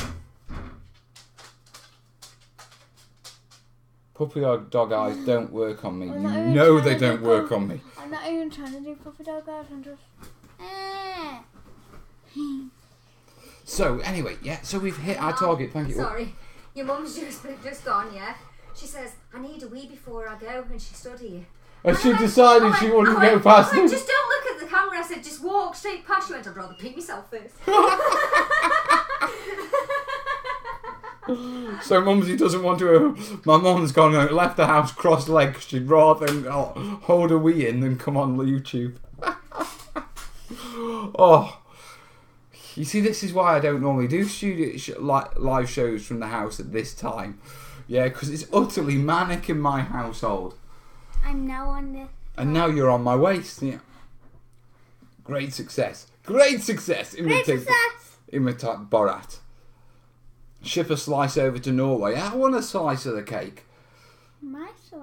Puppy dog eyes don't work on me. I'm You not even know trying they to don't do work pup- on me. I'm not even trying to do puppy dog eyes. I'm just. So anyway, yeah. So we've hit our target. Thank you. Sorry. Your mum's just gone, yeah? She says, I need a wee before I go, and she stood here. And she I went- decided I went- she wouldn't I went- go past I went, him. just don't look at the camera. I said, just walk straight past you. I'd rather pee myself first. So Mumsy doesn't want to. My mum's gone and left the house cross-legged. She'd rather hold a wee in than come on YouTube. Oh, you see, this is why I don't normally do live shows from the house at this time. Yeah, because it's utterly manic in my household. I'm now on this. And now you're on my waist. Yeah. Great success. Great success. Great success. Imitate Borat. Ship a slice over to Norway. I want a slice of the cake. My slice.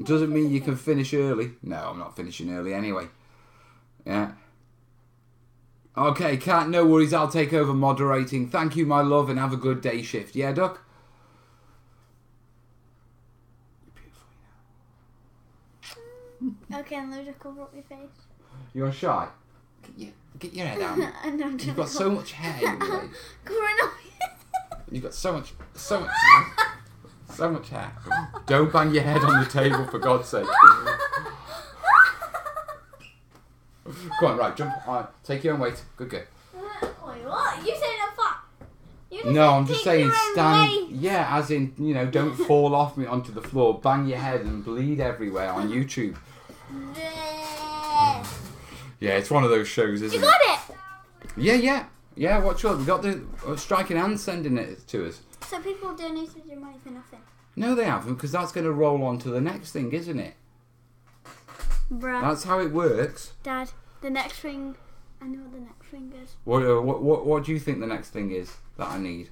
Doesn't mean you can finish early. No, I'm not finishing early anyway. Yeah. Okay, Kat, no worries. I'll take over moderating. Thank you, my love, and have a good day shift. Yeah, Duck? You're beautiful, Okay, and let me just cover up your face. You're shy? Get your head out. And I'm You've got so much hair, you know. covering up. You've got so much. So much hair. Don't bang your head on the table, for God's sake. Go on, right, jump. All right, take your own weight. Good girl. Wait, what? You saying a fuck? No, I'm just saying stand. Yeah, as in, you know, don't fall off me onto the floor, bang your head and bleed everywhere on YouTube. Yeah, it's one of those shows, isn't it? You got it. Yeah. Watch out. We got the Striking Hand sending it to us. So people donated your money for nothing. No, they haven't, because that's going to roll on to the next thing, isn't it? Bruh. That's how it works. Dad, the next thing. I know what the next thing is. What do you think the next thing is that I need?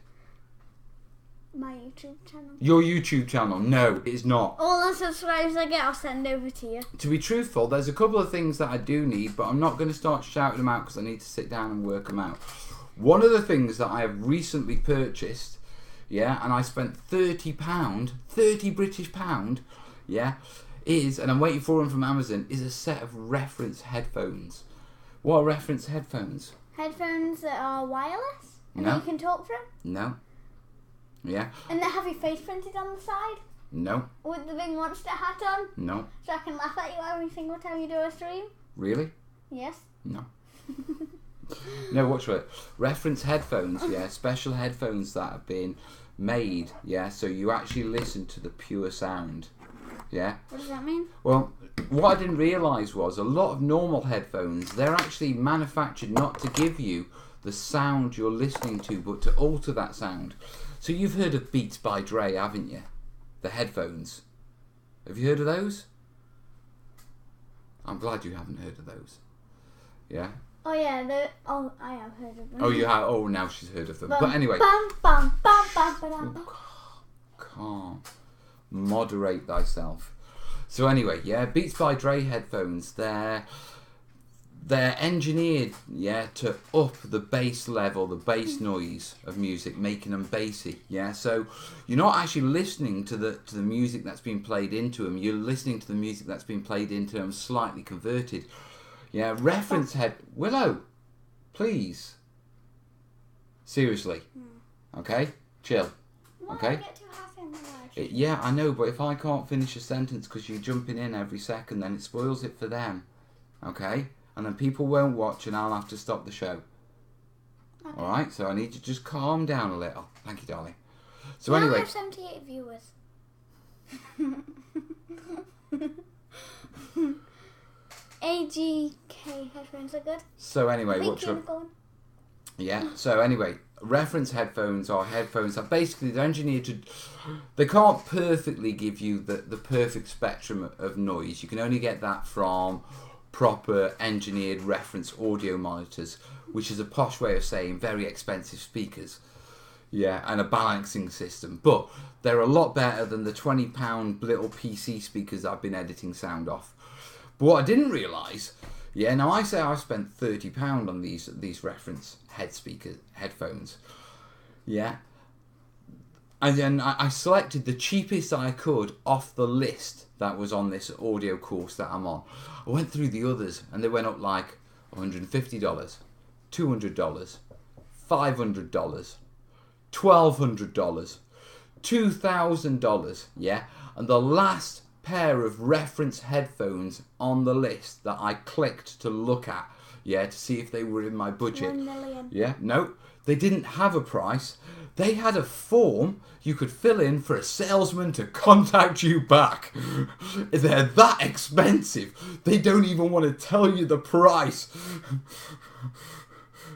My YouTube channel. Your YouTube channel? No, it's not. All the subscribers I get, I'll send over to you. To be truthful, there's a couple of things that I do need, but I'm not going to start shouting them out because I need to sit down and work them out. One of the things that I have recently purchased, yeah, and I spent £30, 30 British pound, yeah, is, and I'm waiting for them from Amazon, is a set of reference headphones. What are reference headphones? Headphones that are wireless? And No. you can talk through? No. Yeah. And they have your face printed on the side? No. With the big monster hat on? No. So I can laugh at you every single time you do a stream? Really? Yes. No. No, watch it. Reference headphones, yeah, special headphones that have been made, yeah, so you actually listen to the pure sound, yeah. What does that mean? Well, what I didn't realise was a lot of normal headphones, they're actually manufactured not to give you the sound you're listening to, but to alter that sound. So you've heard of Beats by Dre, haven't you? The headphones. Have you heard of those? I'm glad you haven't heard of those. Yeah? Oh yeah, I have heard of them. Oh, you have? Oh, now she's heard of them. But anyway. Bum, bum, bum, bum, bum, bum. Calm. Moderate thyself. So anyway, yeah, Beats by Dre headphones, they're engineered, yeah, to up the bass level, the bass noise of music, making them bassy, yeah. So you're not actually listening to the music that's been played into them. You're listening to the music that's been played into them, slightly converted. Yeah, reference head. Willow, please. Seriously, okay, chill, okay. I get too happy in my life. Yeah, I know, but if I can't finish a sentence because you're jumping in every second, then it spoils it for them, okay? And then people won't watch and I'll have to stop the show. Okay. Alright, so I need you to just calm down a little. Thank you, darling. So Now I anyway, have 78 viewers. AGK headphones are good. so anyway, Wait, what's keep your... going. Yeah, so anyway, reference headphones are headphones that basically they're engineered to... They can't perfectly give you the perfect spectrum of noise. You can only get that from proper engineered reference audio monitors, which is a posh way of saying very expensive speakers. Yeah, and a balancing system. But they're a lot better than the £20 little PC speakers I've been editing sound off. But what I didn't realise... Yeah, now I say I spent £30 on these reference headphones. Yeah. And then I selected the cheapest I could off the list that was on this audio course that I'm on. I went through the others and they went up like $150, $200, $500, $1,200, $2,000, yeah? And the last pair of reference headphones on the list that I clicked to look at, yeah, to see if they were in my budget. 1 million. Yeah, no, they didn't have a price. They had a form you could fill in for a salesman to contact you back. They're that expensive. They don't even want to tell you the price.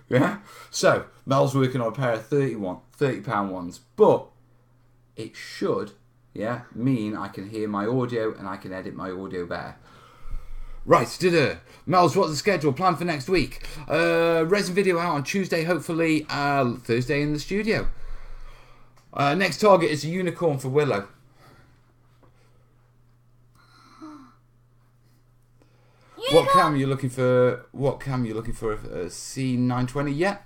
Yeah, so Mel's working on a pair of £30 ones, but it should, yeah, mean I can hear my audio and I can edit my audio better. Right, Mel's, what's the schedule? Plan for next week? Resin video out on Tuesday, hopefully. Thursday in the studio. Next target is a unicorn for Willow. What cam are you looking for? A C920? Yeah.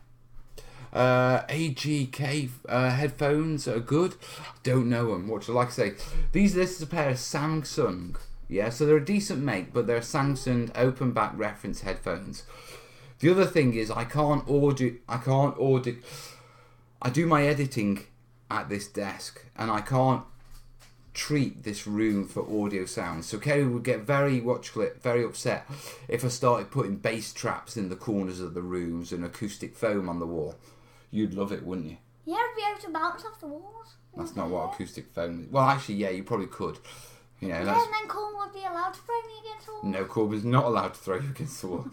AGK headphones are good. Don't know them. Like I say, this is a pair of Samsung. Yeah, so they're a decent make, but they're Samsung open back reference headphones. The other thing is I can't order. I do my editing at this desk, and I can't treat this room for audio sounds. So Kerry would get very upset if I started putting bass traps in the corners of the rooms and acoustic foam on the wall. You'd love it, wouldn't you? Yeah, I'd be able to bounce off the walls. That's not what acoustic foam is. Well, actually, yeah, you probably could. You know, Yeah, that's... and then Corn would be allowed to throw me against the wall. No, Corbin's not allowed to throw you against the wall.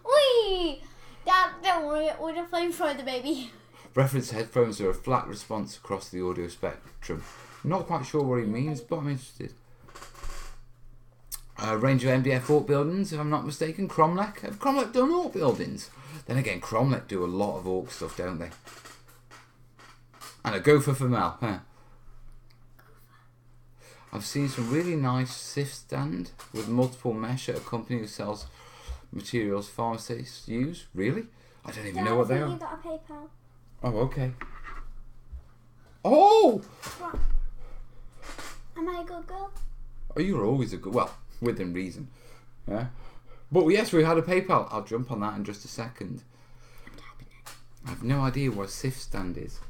Whee! Dad, don't worry, we're just flamethrower the baby. Reference headphones are a flat response across the audio spectrum. Not quite sure what he means, but I'm interested. Range of MDF Orc buildings, if I'm not mistaken. Cromlech. Have Cromlech done Orc buildings? Then again, Cromlech do a lot of Orc stuff, don't they? And a gopher for Mel, huh? I've seen some really nice sift stand with multiple mesh at a company who sells materials pharmacists use. Really? I don't even know what they are. You got a PayPal. Oh, okay. Oh! What? Am I a good girl? Oh, you're always a good... Well, within reason. Yeah. But yes, we had a PayPal. I'll jump on that in just a second. I have no idea what a sift stand is.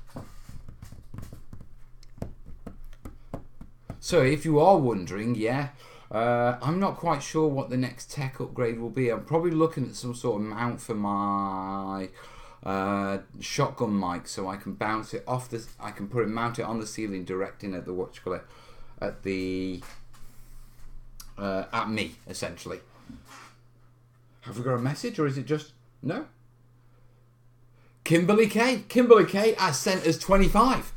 So if you are wondering, yeah, I'm not quite sure what the next tech upgrade will be. I'm probably looking at some sort of mount for my shotgun mic, so I can bounce it off this. I can mount it on the ceiling, directing at the at me essentially. Have we got a message, or is it just no? Kimberly K has sent us 25.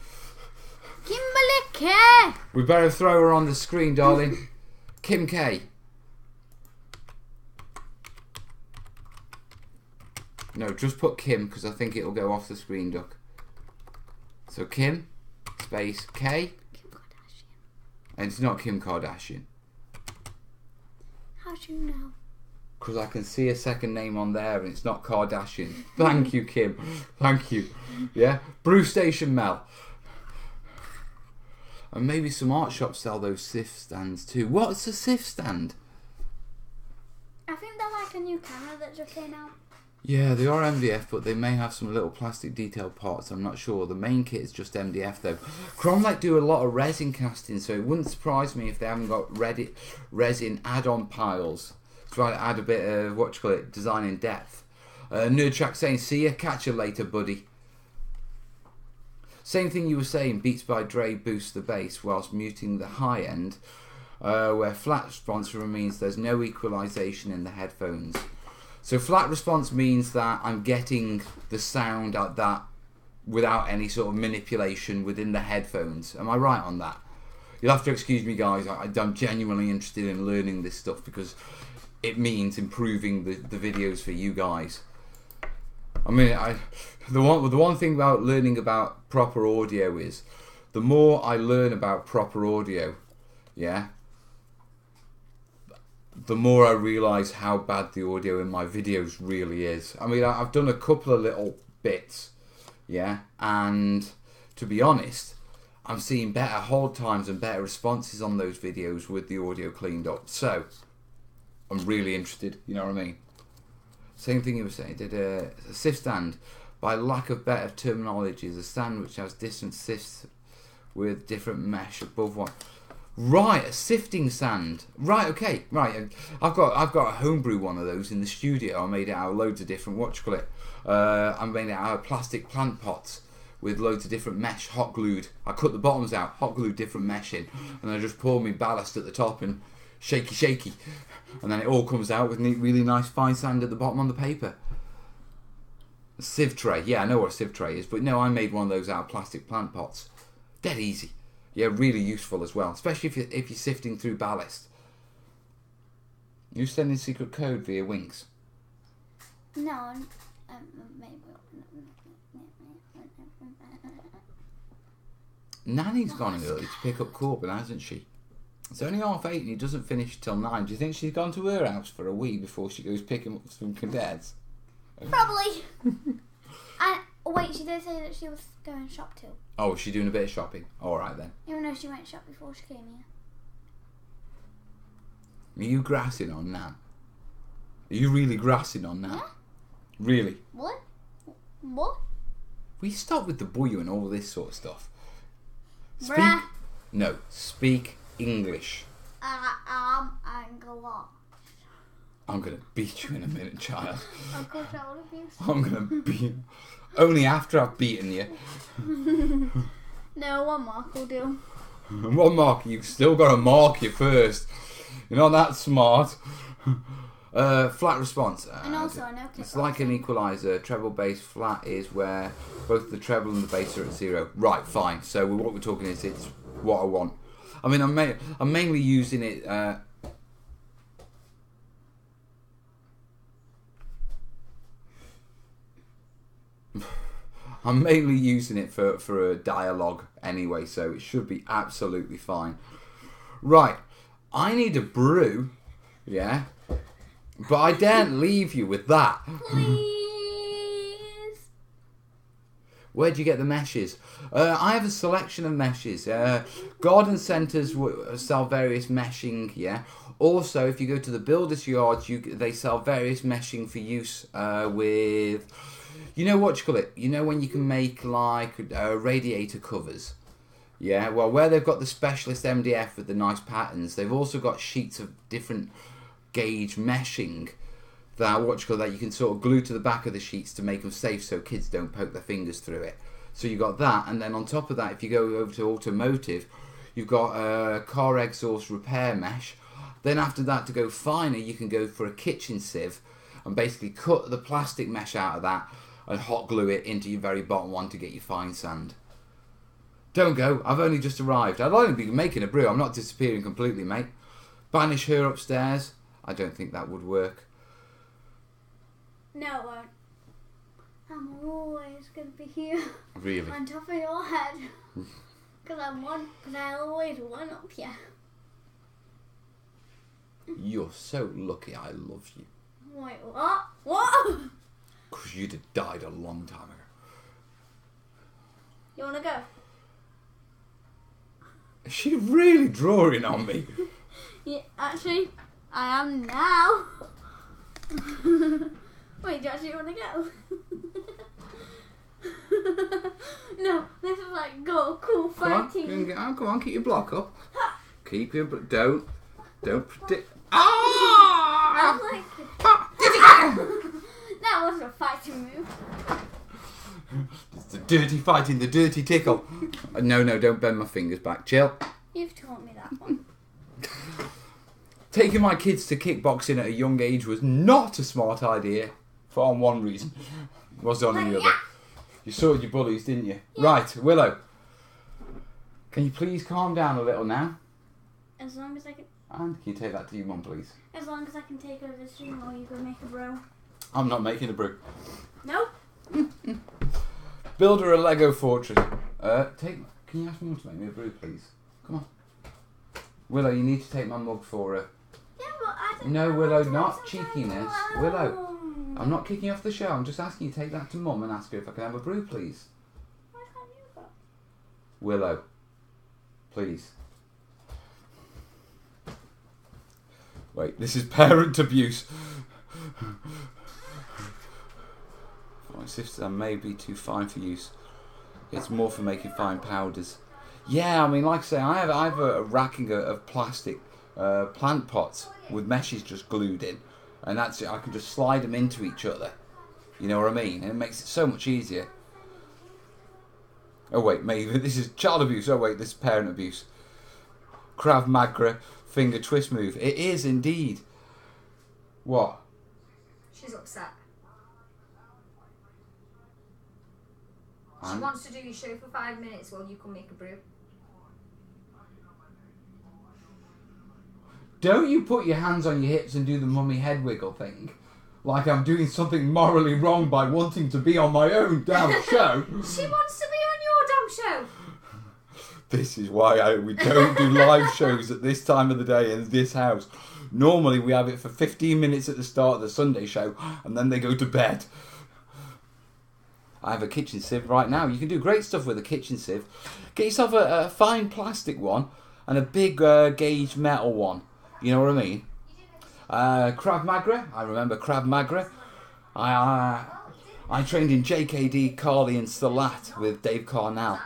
Kimberly K. We better throw her on the screen, darling. Kim K. No, just put Kim, because I think it'll go off the screen, Duck. So Kim, space K. Kim Kardashian. And it's not Kim Kardashian. How do you know? Because I can see a second name on there and it's not Kardashian. Thank you, Kim. Thank you. Yeah? Brew Station Mel. And maybe some art shops sell those sift stands too. What's a sift stand? I think they're like a new camera that just came out. Yeah, they are MDF, but they may have some little plastic detailed parts. I'm not sure. The main kit is just MDF though. Cromlech do a lot of resin casting, so it wouldn't surprise me if they haven't got resin add-on piles. Try to add a bit of, design in depth. Nerd Track saying, see ya, catch you later, buddy. Same thing you were saying, Beats by Dre boosts the bass whilst muting the high end, where flat response means there's no equalization in the headphones. So flat response means that I'm getting the sound at that without any sort of manipulation within the headphones. Am I right on that? You'll have to excuse me, guys. I'm genuinely interested in learning this stuff because it means improving the videos for you guys. I mean, the one thing about learning about proper audio is the more I learn about proper audio, yeah, the more I realise how bad the audio in my videos really is. I mean, I've done a couple of little bits, yeah, and to be honest, I'm seeing better hold times and better responses on those videos with the audio cleaned up. So I'm really interested, you know what I mean? Same thing you were saying, did a sift stand, by lack of better terminology, is a stand which has different sifts with different mesh above one. Right, a sifting sand. Right, okay, right. I've got a homebrew one of those in the studio. I made it out of loads of different, I made it out of plastic plant pots with loads of different mesh, hot glued. I cut the bottoms out, hot glued different mesh in, and I just poured me ballast at the top and shaky, and then it all comes out with really nice fine sand at the bottom on the paper. A sieve tray, yeah, I know what a sieve tray is, but no, I made one of those out of plastic plant pots. Dead easy. Yeah, really useful as well, especially if you're sifting through ballast. You sending secret code via Winks? No, maybe. Nanny's gone early to pick up Corbin, hasn't she? It's only 8:30 and he doesn't finish till 9. Do you think she's gone to her house for a wee before she goes picking up some cadets? Probably. Wait, she did say that she was going shop too. Oh, is she doing a bit of shopping? Alright then. Even though she went shop before she came here. Are you grassing on Nan? Are you really grassing on Nan? Yeah. Really? What? We stop with the boy and all this sort of stuff. Bruh. No, speak English. I am Angela. I'm going to beat you in a minute, child. Uncle child abuse. I'm going to beat you. Only after I've beaten you. No, one mark will do. One mark, you've still got to mark you first. You're not that smart. Flat response. And also, I know it's like an equalizer. Treble bass flat is where both the treble and the bass are at 0. Right, fine. So what we're talking is it's what I want. I mean, I'm mainly using it. I'm mainly using it for a dialogue anyway, so it should be absolutely fine. Right, I need a brew, yeah, but I daren't leave you with that. Please. Where'd you get the meshes? I have a selection of meshes. Garden centres sell various meshing, yeah. Also, if you go to the builder's yards, they sell various meshing for use with... You know what you call it? You know when you can make like radiator covers? Yeah, well, where they've got the specialist MDF with the nice patterns, they've also got sheets of different gauge meshing that you can sort of glue to the back of the sheets to make them safe so kids don't poke their fingers through it. So you got that, and then on top of that, if you go over to automotive, you've got car exhaust repair mesh. Then after that, to go finer, you can go for a kitchen sieve and basically cut the plastic mesh out of that and hot glue it into your very bottom one to get your fine sand. Don't go, I've only just arrived. I'll only be making a brew, I'm not disappearing completely, mate. Banish her upstairs? I don't think that would work. No, it won't. I'm always going to be here. Really? On top of your head. Because I always one up you. You're so lucky I love you. Wait, what? What? Because you'd have died a long time ago. You want to go? Is she really drawing on me? Yeah, actually, I am now. Wait, do you actually want to go? No, this is like cool fighting. Come on, keep your block up. Keep your don't predict. Ah! That wasn't a fighting move. It's the dirty fighting, the dirty tickle. No, don't bend my fingers back. Chill. You've taught me that one. Taking my kids to kickboxing at a young age was not a smart idea. For on one reason. Was on the other. You saw your bullies, didn't you? Yeah. Right, Willow. Can you please calm down a little now? As long as I can... And can you take that to your mum, please? As long as I can take over the stream while you go make a brew. I'm not making a brew. Nope. Build her a Lego fortress. Can you ask Mum to make me a brew, please? Come on. Willow, you need to take my mug for her. Yeah, but I don't No, know Willow, how to not make cheekiness. some Willow, I'm not kicking you off the show. I'm just asking you to take that to Mum and ask her if I can have a brew, please. Why can't you go? Willow, please. Wait, this is parent abuse. My sister may be too fine for use. It's more for making fine powders. Yeah, I mean, like I say, I have a racking of plastic plant pots with meshes just glued in, and that's it. I can just slide them into each other. You know what I mean? And it makes it so much easier. Oh wait, maybe this is child abuse. Oh wait, this is parent abuse. Krav Maga finger twist move. It is indeed. What? She's upset. She And? wants to do your show for 5 minutes while you can make a brew. Don't you put your hands on your hips and do the mummy head wiggle thing. Like I'm doing something morally wrong by wanting to be on my own damn show. She wants to be on your damn show. This is why we don't do live shows at this time of the day in this house. Normally we have it for 15 minutes at the start of the Sunday show and then they go to bed. I have a kitchen sieve right now. You can do great stuff with a kitchen sieve. Get yourself a fine plastic one and a big gauge metal one. You know what I mean? Krav Maga. I remember Krav Maga. I trained in JKD, Carly and Salat with Dave Carnell.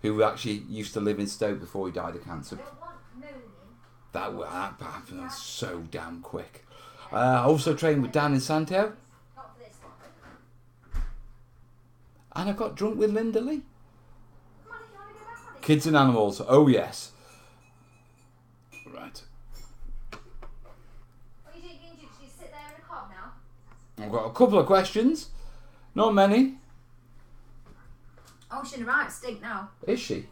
who actually used to live in Stoke before he died of cancer. I don't want moaning. That happened so damn quick. I also trained with Dan in Santiago. Not for this one. And I got drunk with Linda Lee. Come on, if you want to go back on it. Kids and animals. Oh, yes. Right. What are you doing, Ginger? Should you sit there in a cob now? I've got a couple of questions. Not many. Oh, she's in a right stink now. Is she?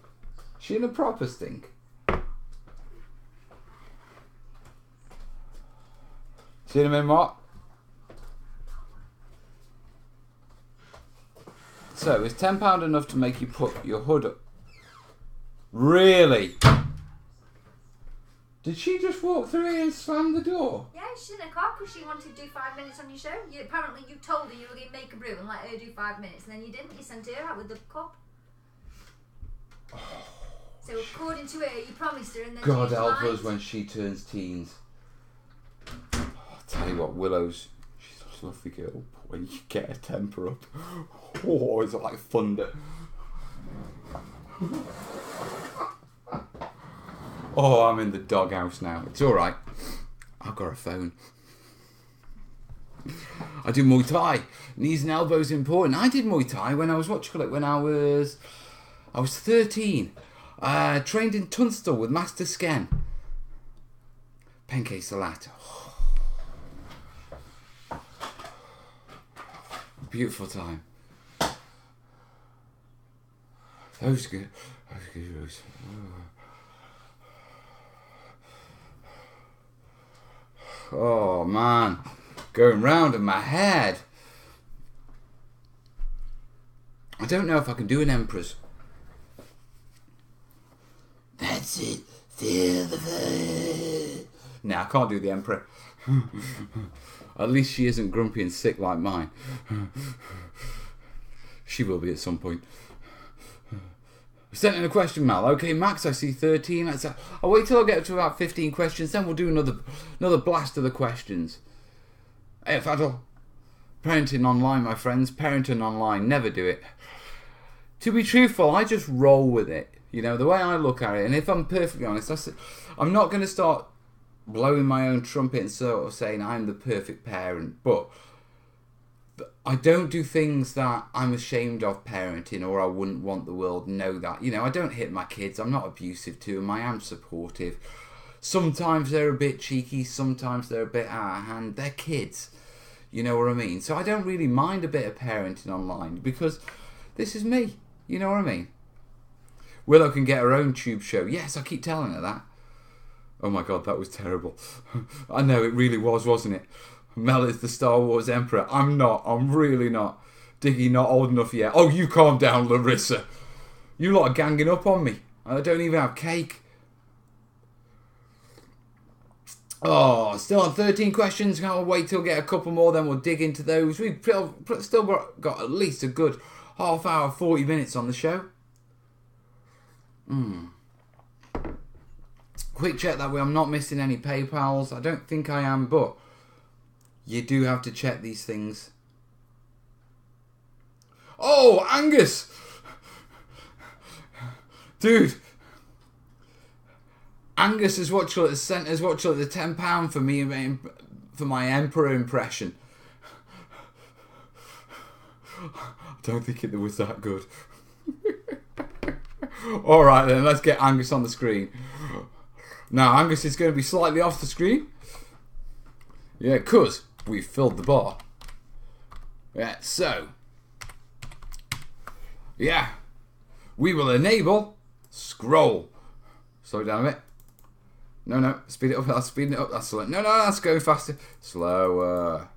She in a proper stink? See you in a minute, Mark. So, is £10 enough to make you put your hood up? Really? Did she just walk through here and slam the door? Yeah, she's in a car because she wanted to do 5 minutes on your show. Apparently you told her you were going to make a brew and let her do 5 minutes, and then you didn't. You sent her out with the cup. So according to her, you promised her, and then God she help lied. us when she turns teens. I'll tell you what, Willow's, she's a lovely girl, but when you get her temper up, oh, it's like thunder. Oh, I'm in the doghouse now. It's alright. I've got a phone. I do Muay Thai. Knees and elbows are important. I did Muay Thai when I was, when I was 13. Trained in Tunstall with Master Sken. Penke Salata. Beautiful time. Those good. Those. Oh man, going round in my head. I don't know if I can do an Emperor's. That's it. Feel the fire. Nah, I can't do the Emperor. At least she isn't grumpy and sick like mine. She will be at some point. Sent in a question, Mal. Okay, Max, I see 13. I'll wait till I get up to about 15 questions, then we'll do another blast of the questions. Hey, Faddle. Parenting online, my friends. Parenting online. Never do it. To be truthful, I just roll with it. You know, the way I look at it, and if I'm perfectly honest, I'm not going to start blowing my own trumpet and sort of saying I'm the perfect parent, but I don't do things that I'm ashamed of parenting or I wouldn't want the world to know that. You know, I don't hit my kids. I'm not abusive to them. I am supportive. Sometimes they're a bit cheeky. Sometimes they're a bit out of hand. They're kids. You know what I mean? So I don't really mind a bit of parenting online because this is me. You know what I mean? Willow can get her own tube show. Yes, I keep telling her that. Oh my God, that was terrible. I know, it really was, wasn't it? Mel is the Star Wars Emperor. I'm not. I'm really not. Diggy not old enough yet. Oh, you calm down, Larissa. You lot are ganging up on me. I don't even have cake. Oh, still on 13 questions. I'll wait till we get a couple more, then we'll dig into those. We've still got at least a good half hour, 40 minutes on the show. Quick check that way I'm not missing any PayPals. I don't think I am, but you do have to check these things. Oh, Angus! Dude. Angus has sent us the £10 for me for my Emperor impression. I don't think it was that good. Alright then, let's get Angus on the screen. Now, Angus is going to be slightly off the screen. Yeah, because we've filled the bar. Yeah, so. Yeah. We will enable scroll. Slow it down a bit. No, speed it up. That's speeding it up. That's slow. No, that's going faster. Slower.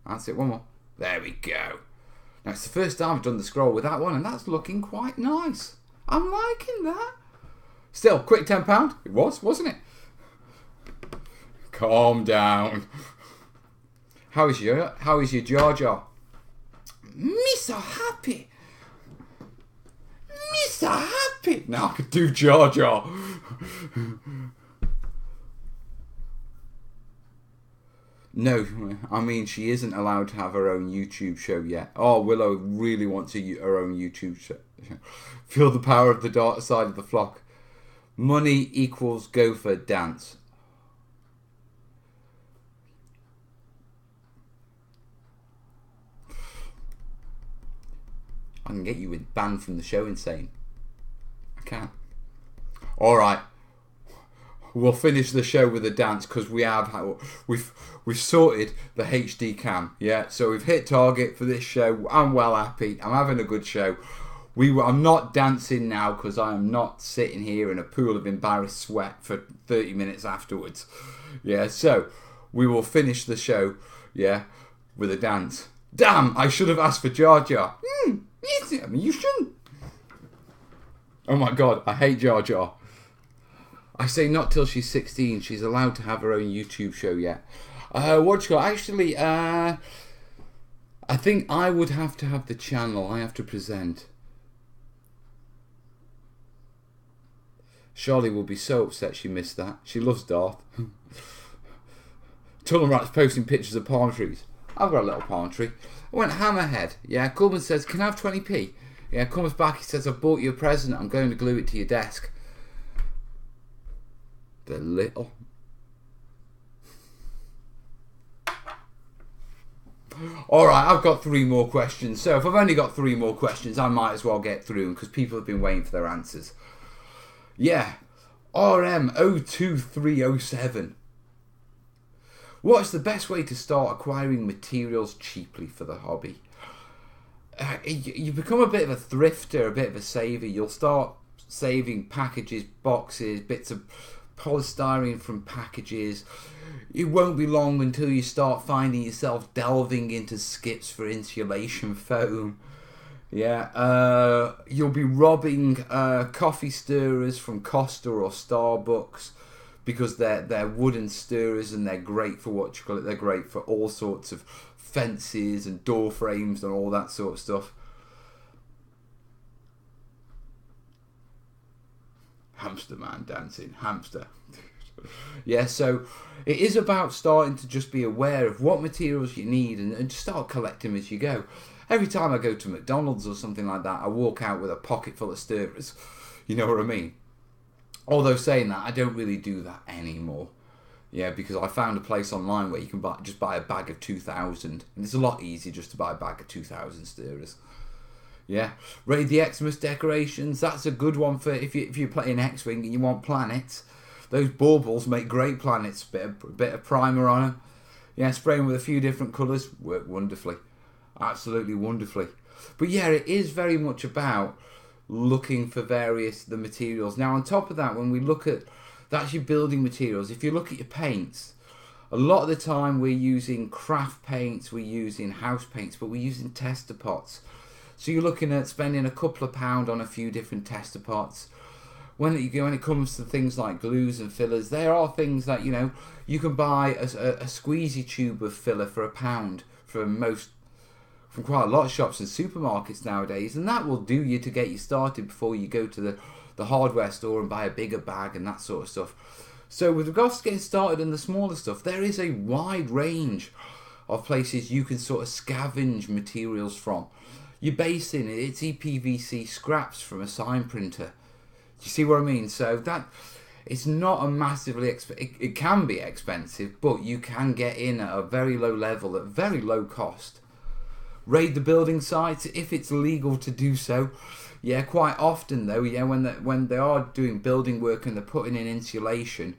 That's it, one more. There we go. Now, it's the first time I've done the scroll with that one, and that's looking quite nice. I'm liking that. Still, quick £10. It was, wasn't it? Calm down. How is your Jar Jar? Me so happy. Me so happy. Now I could do Jar Jar. No, I mean she isn't allowed to have her own YouTube show yet. Oh, Willow really wants her own YouTube Feel the power of the dark side of the flock. Money equals gopher dance. I can get you banned from the show, Insane. I can. Alright. We'll finish the show with a dance because we've sorted the HD cam. Yeah, so we've hit target for this show. I'm well happy. I'm having a good show. I'm not dancing now because I am not sitting here in a pool of embarrassed sweat for 30 minutes afterwards. Yeah, so we will finish the show, yeah, with a dance. Damn, I should have asked for Jar Jar. I mean, you shouldn't. Oh my god, I hate Jar Jar. I say not till she's 16. She's allowed to have her own YouTube show yet. What you got? Actually, I think I would have to have the channel. I have to present. Charlie will be so upset she missed that. She loves Darth. Tunnel Rat's posting pictures of palm trees. I've got a little palm tree. I went hammerhead. Yeah, Coleman says, can I have 20p? Yeah, comes back, he says, I've bought you a present. I'm going to glue it to your desk. The little. Alright, I've got 3 more questions. So if I've only got 3 more questions, I might as well get through them because people have been waiting for their answers. Yeah, RM02307. What's the best way to start acquiring materials cheaply for the hobby? You become a bit of a thrifter, a bit of a saver. You'll start saving packages, boxes, bits of polystyrene from packages. It won't be long until you start finding yourself delving into skips for insulation foam. Yeah, you'll be robbing coffee stirrers from Costa or Starbucks because they're wooden stirrers and they're great for what you call it. They're great for all sorts of fences and door frames and all that sort of stuff. Hamster man dancing, hamster. Yeah, so it is about starting to just be aware of what materials you need and just start collecting as you go. Every time I go to McDonald's or something like that, I walk out with a pocket full of stirrers. You know what I mean? Although saying that, I don't really do that anymore. Yeah, because I found a place online where you can just buy a bag of 2,000. And it's a lot easier just to buy a bag of 2,000 stirrers. Yeah, Raid the Xmas decorations. That's a good one for if you're playing X-Wing and you want planets. Those baubles make great planets. Bit of primer on them. Yeah, spray them with a few different colours. Work wonderfully. Absolutely wonderfully. But yeah, it is very much about looking for the materials. Now on top of that, when we look at actually building materials, if you look at your paints, a lot of the time we're using craft paints, we're using house paints, but we're using tester pots. So you're looking at spending a couple of £2 on a few different tester pots. When it comes to things like glues and fillers, there are things that, you know, you can buy a squeezy tube of filler for £1 from quite a lot of shops and supermarkets nowadays, and that will do you to get you started before you go to the hardware store and buy a bigger bag and that sort of stuff. So with regards to getting started in the smaller stuff, there is a wide range of places you can sort of scavenge materials from. Your basin, it's EPVC scraps from a sign printer. Do you see what I mean? So that it's not a massively it can be expensive, but you can get in at a very low level at very low cost. Raid the building sites if it's legal to do so. Yeah, quite often though, yeah, when they are doing building work and they're putting in insulation,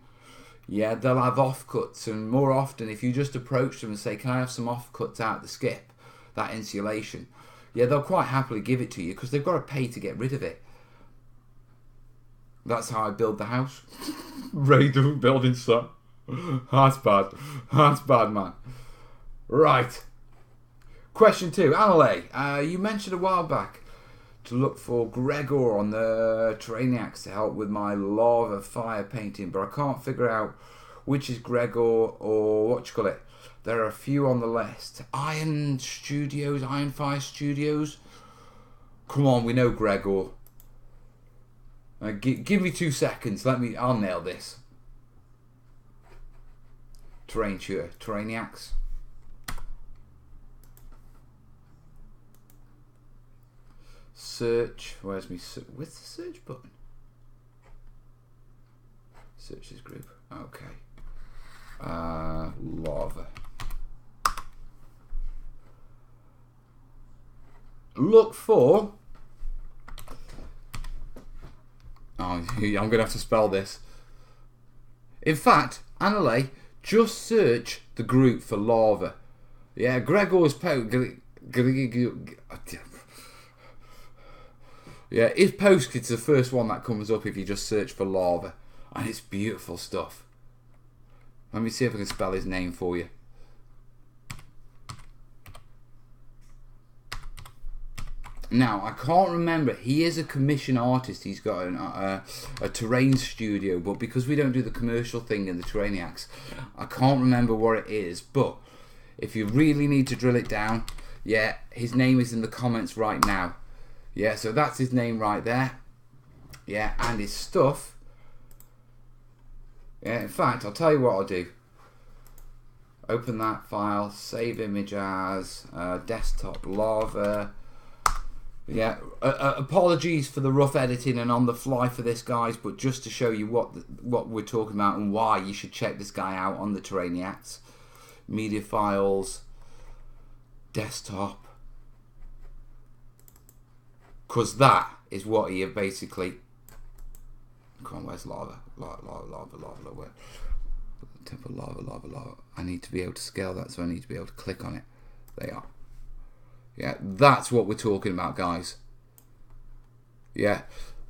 yeah, they'll have offcuts, and more often if you just approach them and say, can I have some offcuts out the skip, that insulation, yeah, they'll quite happily give it to you because they've got to pay to get rid of it. That's how I build the house. Raid the building site. That's bad. That's bad, man. Right. Question 2, Anale, you mentioned a while back to look for Gregor on the terrainiacs to help with my lava fire painting, but I can't figure out which is Gregor or what you call it. There are a few on the list. Iron Fire Studios. Come on, we know Gregor. Give me 2 seconds. I'll nail this. Terrainiacs. search. Where's the search button? Search this group. Okay. Lava. Look for. Oh, I'm going to have to spell this. In fact, Annalay, just search the group for lava. Yeah, Gregor's post. Yeah, his post is the first one that comes up if you just search for lava. And it's beautiful stuff. Let me see if I can spell his name for you. Now, I can't remember. He is a commission artist. He's got a terrain studio, but because we don't do the commercial thing in the terrainiacs, I can't remember what it is. But if you really need to drill it down, yeah, his name is in the comments right now. Yeah, so that's his name right there. Yeah, and his stuff. Yeah, in fact, I'll tell you what I'll do. Open that file, save image as desktop lava. Yeah, apologies for the rough editing and on the fly for this, guys, but just to show you what we're talking about and why you should check this guy out on the terrainiacs. Media files, desktop, because that is what he basically. Come on, where's lava? Where? Temple lava. I need to be able to scale that, so I need to be able to click on it. They are. Yeah, that's what we're talking about, guys. Yeah,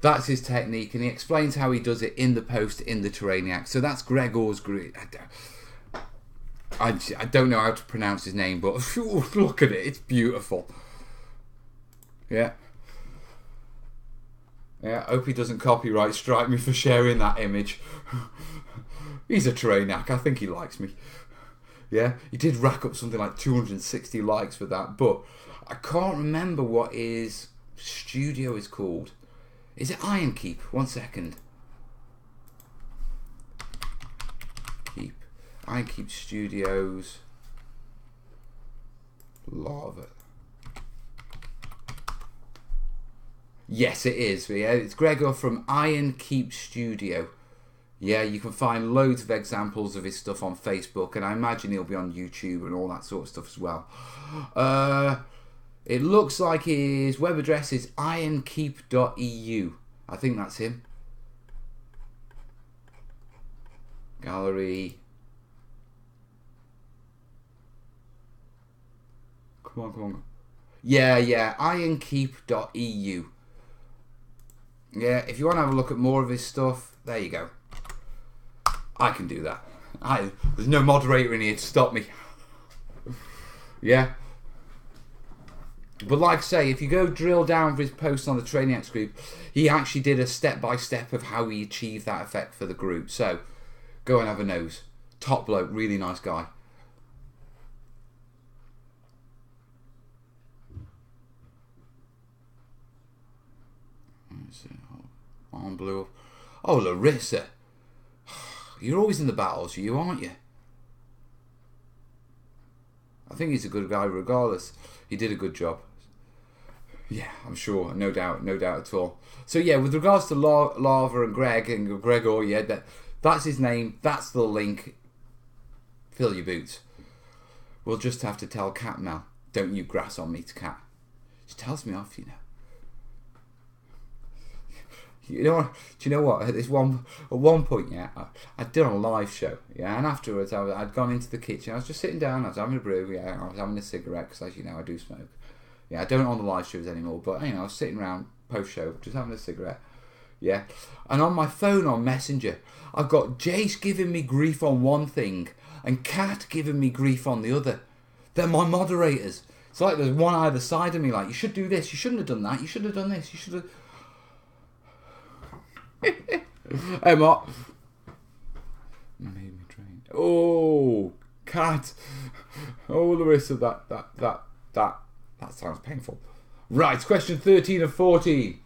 that's his technique, and he explains how he does it in the post in the terrainiacs. So that's Gregor's group. I don't know how to pronounce his name, but look at it. It's beautiful. Yeah. Yeah, I hope he doesn't copyright strike me for sharing that image. He's a terrainiac. I think he likes me. Yeah, he did rack up something like 260 likes for that, but I can't remember what his studio is called. Is it Iron Keep? 1 second. Iron Keep Studios. Lava. Yes, it is. Yeah, it's Gregor from Iron Keep Studio. Yeah, you can find loads of examples of his stuff on Facebook, and I imagine he'll be on YouTube and all that sort of stuff as well. It looks like his web address is ironkeep.eu. I think that's him. Gallery. Come on. Yeah, ironkeep.eu. Yeah, if you want to have a look at more of his stuff, there you go. I can do that. There's no moderator in here to stop me. Yeah. But like I say, if you go drill down for his post on the terrainiacs group, he actually did a step-by-step of how he achieved that effect for the group. So, go and have a nose. Top bloke, really nice guy. On blue. Oh, Larissa. You're always in the battles, aren't you? I think he's a good guy regardless. He did a good job. Yeah, I'm sure. No doubt at all. So yeah, with regards to Lava and Greg and Gregor, yeah, that's his name. That's the link. Fill your boots. We'll just have to tell Cat Mel, don't you grass on me to Cat. She tells me off, you know. Do you know what? At one point, yeah, I'd done a live show, yeah, and afterwards I'd gone into the kitchen. I was just sitting down. I was having a brew, yeah. I was having a cigarette because, as you know, I do smoke. Yeah, I don't on the live shows anymore, but you know, I was sitting around post show, just having a cigarette, yeah. And on my phone on Messenger, I've got Jace giving me grief on one thing and Kat giving me grief on the other. They're my moderators. It's like there's one either side of me. Like, you should do this. You shouldn't have done that. You should have done this. You should have. Hey, Mark. Made me drain. Oh, Cat. Oh, Larissa, that sounds painful. Right, question 13 and 14.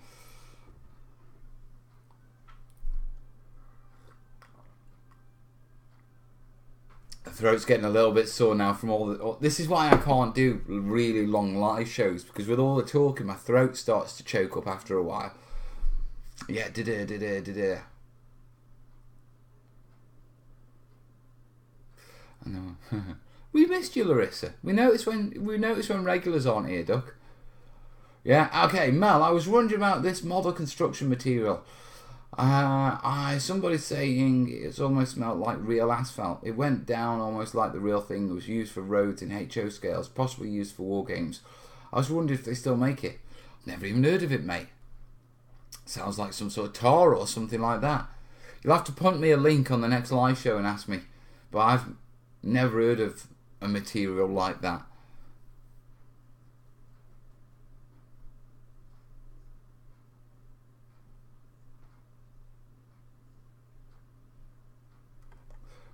throat's getting a little bit sore now from all the... This is why I can't do really long live shows, because with all the talking, my throat starts to choke up after a while. Yeah, I know. We missed you, Larissa. We notice when regulars aren't here, Duck. Yeah, okay, Mel, I was wondering about this model construction material. Somebody's saying it's almost smelled like real asphalt. It went down almost like the real thing. It was used for roads in HO scales, possibly used for war games. I was wondering if they still make it. Never even heard of it, mate. Sounds like some sort of tar or something like that. You'll have to punt me a link on the next live show and ask me. But I've never heard of a material like that.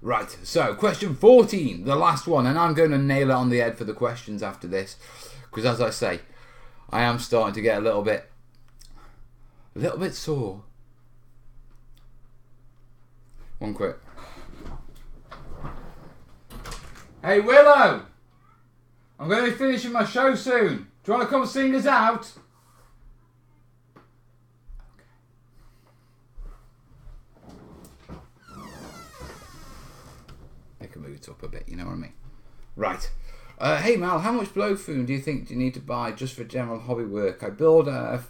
Right, so question 14, the last one, and I'm going to nail it on the head for the questions after this, because as I say, I am starting to get a little bit sore. One quick. Hey Willow, I'm going to be finishing my show soon. Do you want to come sing us out? Move it up a bit, you know what I mean? Right. Hey Mal, how much blow foam do you think you need to buy just for general hobby work? I build a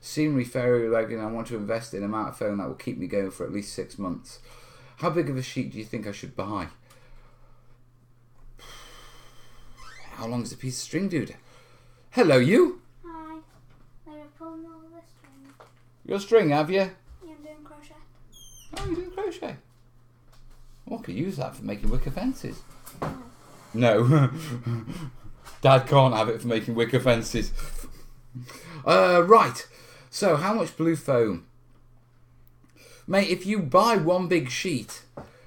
scenery fairy leg and I want to invest in an amount of foam that will keep me going for at least 6 months. How big of a sheet do you think I should buy? How long is a piece of string, dude? Hello, you? Hi. They're pulling all the string. Your string, have you? Yeah, I'm doing crochet. Oh, you're doing crochet? Well, I could use that for making wicker fences. No. Dad can't have it for making wicker fences. Right. So, how much blue foam? Mate, if you buy one big sheet,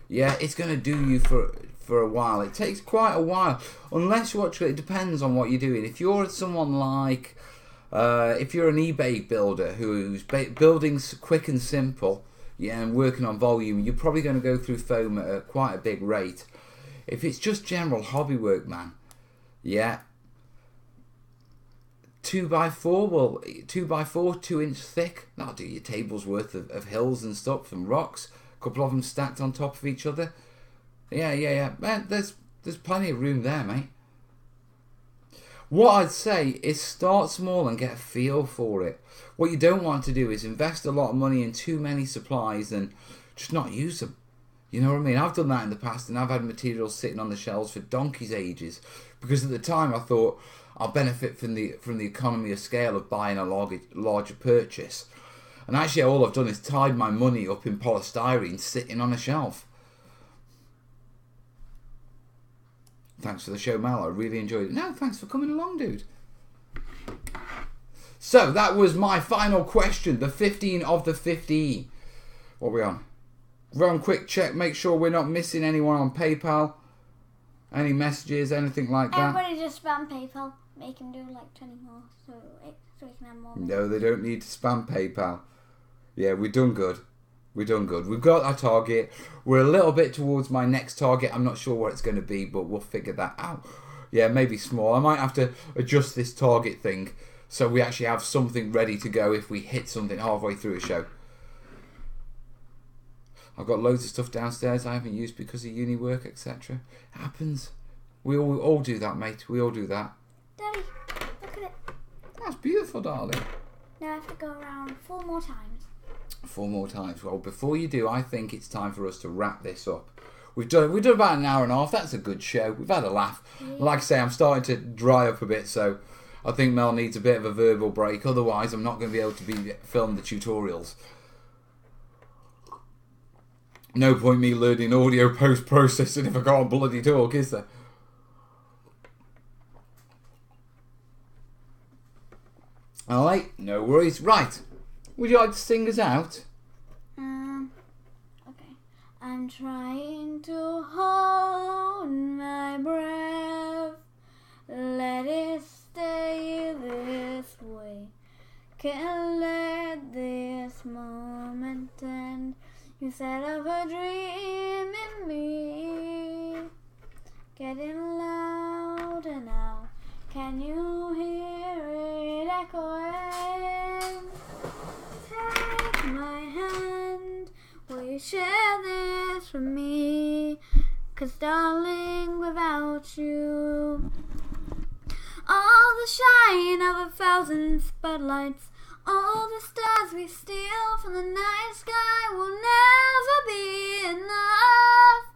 yeah, it's going to do you for a while. It takes quite a while. Unless you actually... It depends on what you're doing. If you're someone like... if you're an eBay builder who's building quick and simple... Yeah, and working on volume, you're probably going to go through foam at quite a big rate. If it's just general hobby work, man, yeah, 2x4, well, 2x4, 2 inch thick, that'll do your table's worth of hills and stuff and rocks, a couple of them stacked on top of each other. Yeah, man, there's plenty of room there, mate. What I'd say is start small and get a feel for it. What you don't want to do is invest a lot of money in too many supplies and just not use them. You know what I mean? I've done that in the past and I've had materials sitting on the shelves for donkey's ages because at the time I thought I'll benefit from the economy of scale of buying a larger purchase. And actually all I've done is tied my money up in polystyrene sitting on a shelf. Thanks for the show, Mal. I really enjoyed it. No, thanks for coming along, dude. So, that was my final question. The 15 of the 15. What are we on? Run quick check. Make sure we're not missing anyone on PayPal. Any messages, anything like that. Everybody just spam PayPal. Make him do like 20 more so we can have more. No, they don't need to spam PayPal. Yeah, we've done good. We've got our target. We're a little bit towards my next target. I'm not sure what it's going to be, but we'll figure that out. Yeah, maybe small. I might have to adjust this target thing so we actually have something ready to go if we hit something halfway through a show. I've got loads of stuff downstairs I haven't used because of uni work, etc. Happens. We all do that, mate. We all do that. Daddy, look at it. That's beautiful, darling. Now I have to go around 4 more times. 4 more times. Well, before you do, I think it's time for us to wrap this up. We've done about an hour and a half. That's a good show. We've had a laugh. Yeah. Like I say, I'm starting to dry up a bit, so I think Mel needs a bit of a verbal break. Otherwise, I'm not going to be able to film the tutorials. No point me learning audio post-processing if I can't bloody talk, is there? Alright, no worries. Right. Would you like to sing us out? Okay. I'm trying to hold my breath. Let it stay this way. Can't let this moment end. You set up a dream in me. louder now. Can you hear it echoing? Take my hand, will you share this with me? 'Cause darling, without you, all the shine of 1,000 spotlights, all the stars we steal from the night sky will never be enough.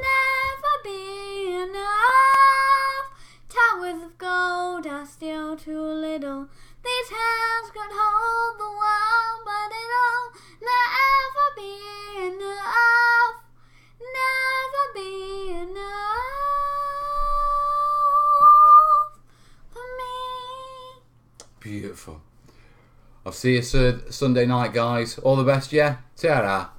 Never be enough. Towers of gold are still too little. These hands could hold the world, but it'll never be enough. Never be enough for me. Beautiful. I'll see you Sunday night, guys. All the best, yeah? Ta-ra.